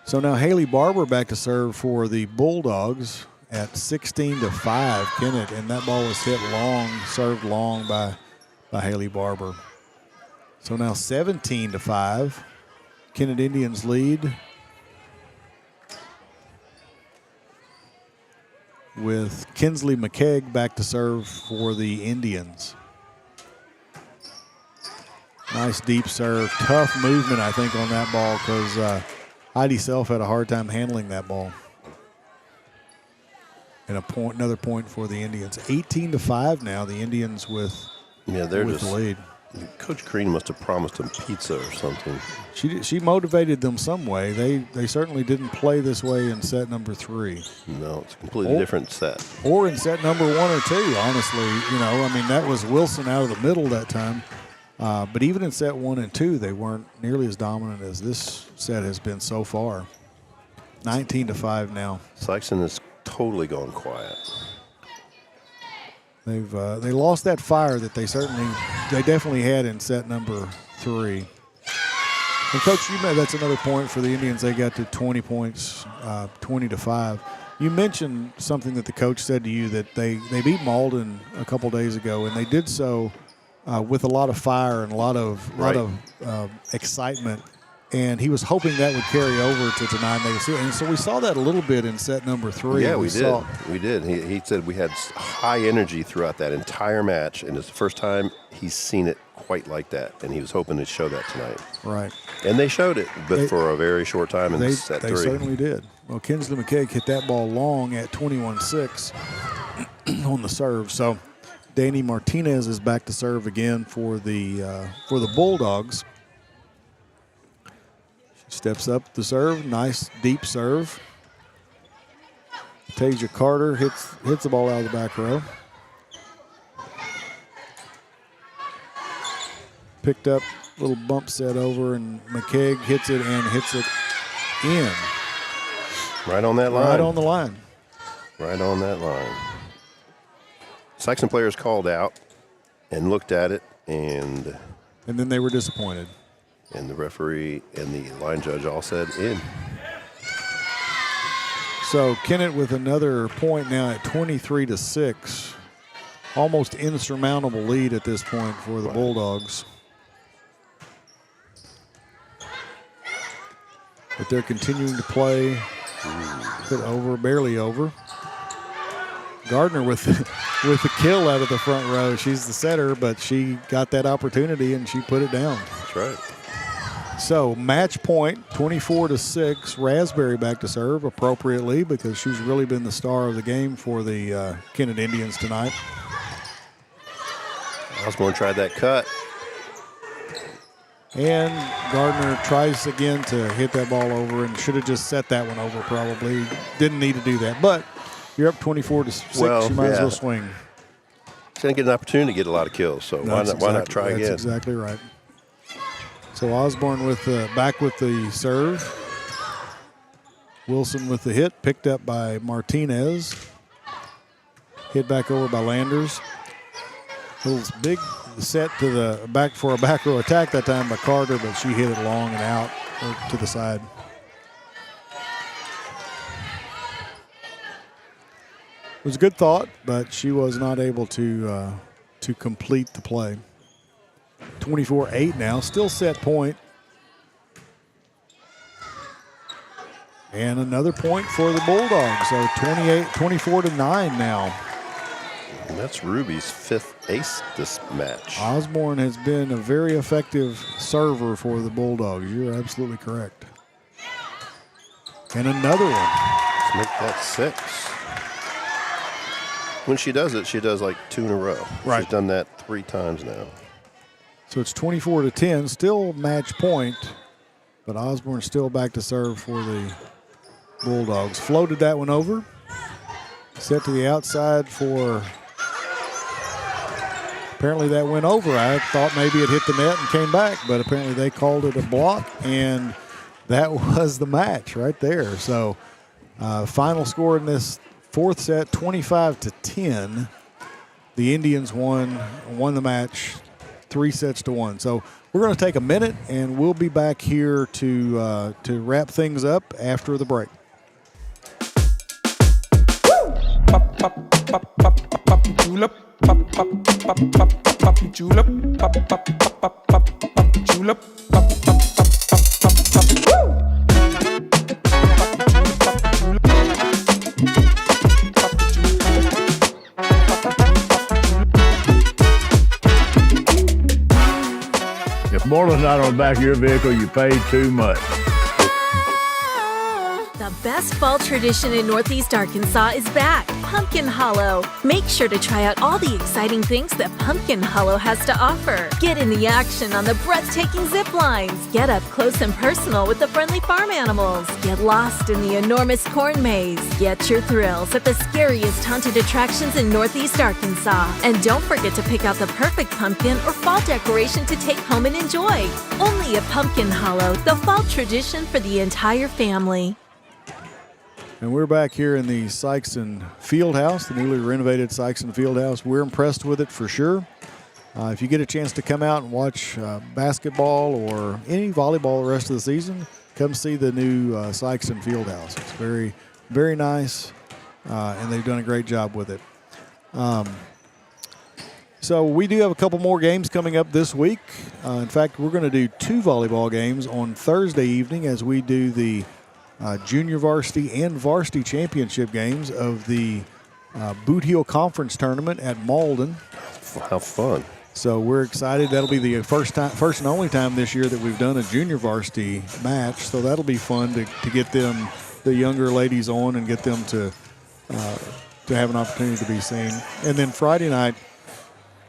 So now Haley Barber back to serve for the Bulldogs at 16-5, Kennett, and that ball was hit long, served long by Haley Barber. So now 17-5, Kennett Indians lead. with Kinsley McKegg back to serve for the Indians. Nice deep serve. Tough movement, I think, on that ball because Heidi Self had a hard time handling that ball. And another point for the Indians. 18-5 now, the Indians with the lead. Coach Crean must have promised them pizza or something. She motivated them some way. They certainly didn't play this way in set number 3. No, it's a completely different set. Or in set number 1 or 2, honestly. That was Wilson out of the middle that time. But even in set 1 and 2, they weren't nearly as dominant as this set has been so far. 19-5 now. Sikeston has totally gone quiet. They lost that fire that they definitely had in set number 3. And Coach, that's another point for the Indians. They got to 20 points, 20-5. You mentioned something that the coach said to you that they beat Malden a couple days ago, and they did so with a lot of fire and a lot of excitement. And he was hoping that would carry over to tonight. And so we saw that a little bit in set number 3. Yeah, we did. We did. He said we had high energy throughout that entire match, and it's the first time he's seen it quite like that. And he was hoping to show that tonight. Right. And they showed it, but for a very short time in set 3. They certainly did. Well, Kinsley McKegg hit that ball long at 21-6 on the serve. So Danny Martinez is back to serve again for the Bulldogs. Steps up the serve, nice deep serve. Tasia Carter hits the ball out of the back row. Picked up, little bump set over, and McKegg hits it in. Right on that line. Right on the line. Right on that line. Sikeston players called out and looked at it, and then they were disappointed. And the referee and the line judge all said in. So Kennett with another point now at 23-6. Almost insurmountable lead at this point for the Bulldogs. But they're continuing to play. Hit over, barely over. Gardner with the kill out of the front row. She's the setter, but she got that opportunity and she put it down. That's right. So match point, 24-6. Raspberry back to serve appropriately because she's really been the star of the game for the Kennett Indians tonight. Osborne tried that cut. And Gardner tries again to hit that ball over and should have just set that one over probably. Didn't need to do that. But you're up 24-6. Well, you might as well swing. She's going to get an opportunity to get a lot of kills, so why not try again? That's exactly right. So Osborne back with the serve. Wilson with the hit, picked up by Martinez. Hit back over by Landers. Little big set to the back for a back row attack that time by Carter, but she hit it long and out to the side. It was a good thought, but she was not able to complete the play. 24-8 now, still set point. And another point for the Bulldogs, so 24-9 now. And that's Ruby's 5th ace this match. Osborne has been a very effective server for the Bulldogs. You're absolutely correct. And another one. Let's make that 6. When she does it, she does like 2 in a row. Right. She's done that 3 times now. So it's 24-10, still match point, but Osborne still back to serve for the Bulldogs. Floated that one over. Set to the outside for, apparently that went over. I thought maybe it hit the net and came back, but apparently they called it a block, and that was the match right there. So final score in this 4th set, 25-10. The Indians won the match 3-1. So we're going to take a minute, and we'll be back here to wrap things up after the break. Memorial night on the back of your vehicle, you paid too much. The best fall tradition in Northeast Arkansas is back, Pumpkin Hollow. Make sure to try out all the exciting things that Pumpkin Hollow has to offer. Get in the action on the breathtaking zip lines. Get up close and personal with the friendly farm animals. Get lost in the enormous corn maze. Get your thrills at the scariest haunted attractions in Northeast Arkansas. And don't forget to pick out the perfect pumpkin or fall decoration to take home and enjoy. Only at Pumpkin Hollow, the fall tradition for the entire family. And we're back here in the Sikeston Fieldhouse, the newly renovated Sikeston Fieldhouse. We're impressed with it for sure. If you get a chance to come out and watch basketball or any volleyball the rest of the season, come see the new Sikeston Fieldhouse. It's very, very nice, and they've done a great job with it. So we do have a couple more games coming up this week. In fact, we're going to do 2 volleyball games on Thursday evening as we do the junior varsity and varsity championship games of the Boot Heel Conference Tournament at Malden. How fun. So we're excited. That'll be the first and only time this year that we've done a junior varsity match. So that'll be fun to get them, the younger ladies, on and get them to have an opportunity to be seen. And then Friday night,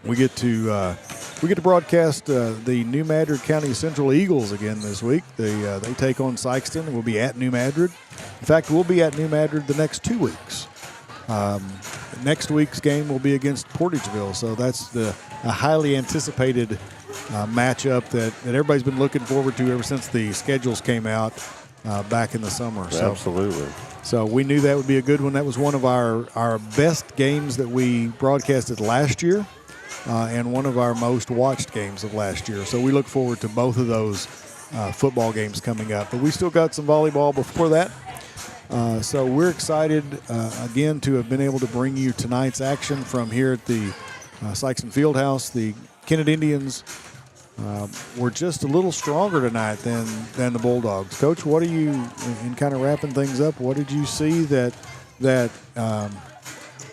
we get to broadcast the New Madrid County Central Eagles again this week. They take on Sikeston. We'll be at New Madrid. In fact, we'll be at New Madrid the next 2 weeks. Next week's game will be against Portageville, so that's a highly anticipated matchup that everybody's been looking forward to ever since the schedules came out back in the summer. So, absolutely. So we knew that would be a good one. That was one of our best games that we broadcasted last year. And one of our most watched games of last year. So we look forward to both of those football games coming up. But we still got some volleyball before that. So we're excited, again, to have been able to bring you tonight's action from here at the Sikeston Fieldhouse. The Kennett Indians were just a little stronger tonight than the Bulldogs. Coach, what are you, in kind of wrapping things up, what did you see that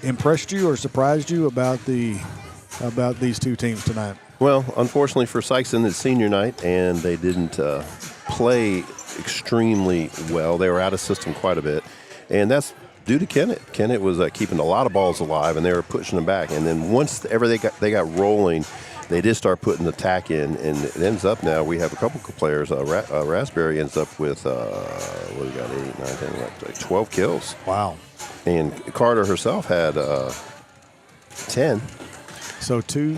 impressed you or surprised you about these two teams tonight? Well, unfortunately for Sikeston, it's senior night, and they didn't play extremely well. They were out of system quite a bit, and that's due to Kennett. Kennett was keeping a lot of balls alive, and they were pushing them back. And then once they got rolling, they did start putting the tack in, and it ends up now we have a couple of players. Raspberry ends up with, 12 kills. Wow. And Carter herself had 10. So two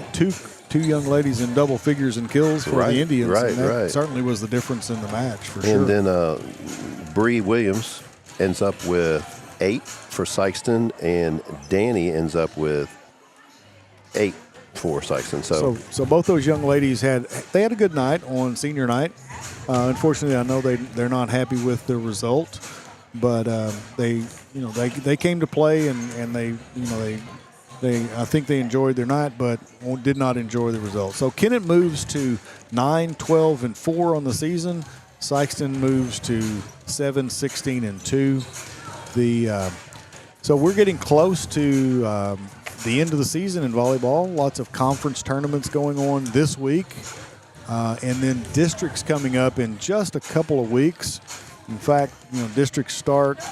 young ladies in double figures in kills for the Indians. Right, and that right. certainly was the difference in the match for sure. And then Bree Williams ends up with 8 for Sikeston, and Danny ends up with 8 for Sikeston. So both those young ladies had a good night on senior night. Unfortunately, I know they're not happy with the result, but they came to play and I think they enjoyed their night, but did not enjoy the result. So Kennett moves to 9-12-4 on the season. Sikeston moves to 7-16-2. So we're getting close to the end of the season in volleyball. Lots of conference tournaments going on this week, and then districts coming up in just a couple of weeks. In fact, districts start.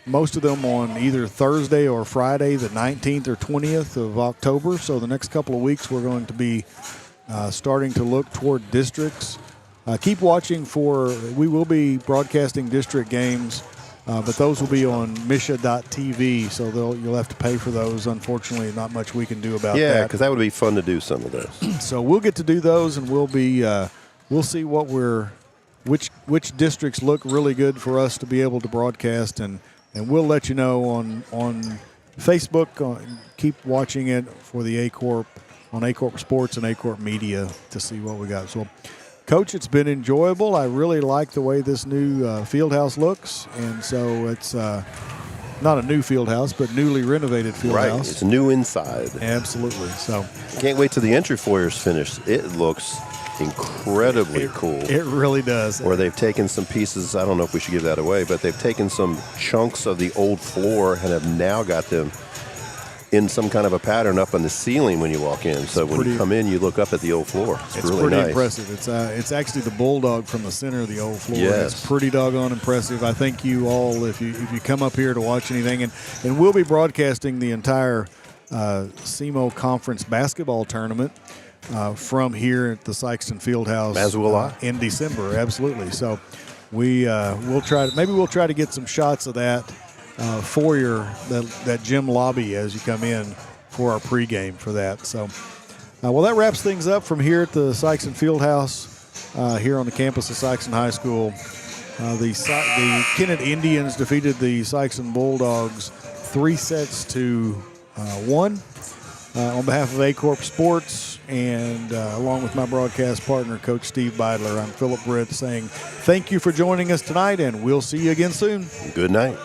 Most of them on either Thursday or Friday, the 19th or 20th of October. So the next couple of weeks, we're going to be starting to look toward districts. Keep watching we will be broadcasting district games, but those will be on misha.tv, so you'll have to pay for those. Unfortunately, not much we can do about that. Yeah, because that would be fun to do some of those. So we'll get to do those, and we'll see which districts look really good for us to be able to broadcast, and we'll let you know on Facebook. Keep watching it for the Aycorp on Aycorp Sports and Aycorp Media to see what we got. So, Coach, it's been enjoyable. I really like the way this new field house looks, and so it's not a new field house, but newly renovated field house. Right, it's new inside. Absolutely. So, can't wait till the entry foyer is finished. It looks incredibly cool. It really does. Or they've taken some pieces, I don't know if we should give that away, but they've taken some chunks of the old floor and have now got them in some kind of a pattern up on the ceiling when you walk in. So when you come in, you look up at the old floor. It's really pretty nice. impressive. It's actually the Bulldog from the center of the old floor. Yes. It's pretty doggone impressive. I think you all, if you come up here to watch anything, and we'll be broadcasting the entire SEMO Conference basketball tournament from here at the Sikeston Fieldhouse As will I. In December. Absolutely. So we'll try to get some shots of that for that gym lobby as you come in for our pregame for that. So, well, that wraps things up from here at the Sikeston Fieldhouse here on the campus of Sikeston High School. The Kennett Indians defeated the Sikeston Bulldogs 3-1. On behalf of Aycorp Sports and along with my broadcast partner, Coach Steve Beidler, I'm Philip Britt saying thank you for joining us tonight, and we'll see you again soon. Good night.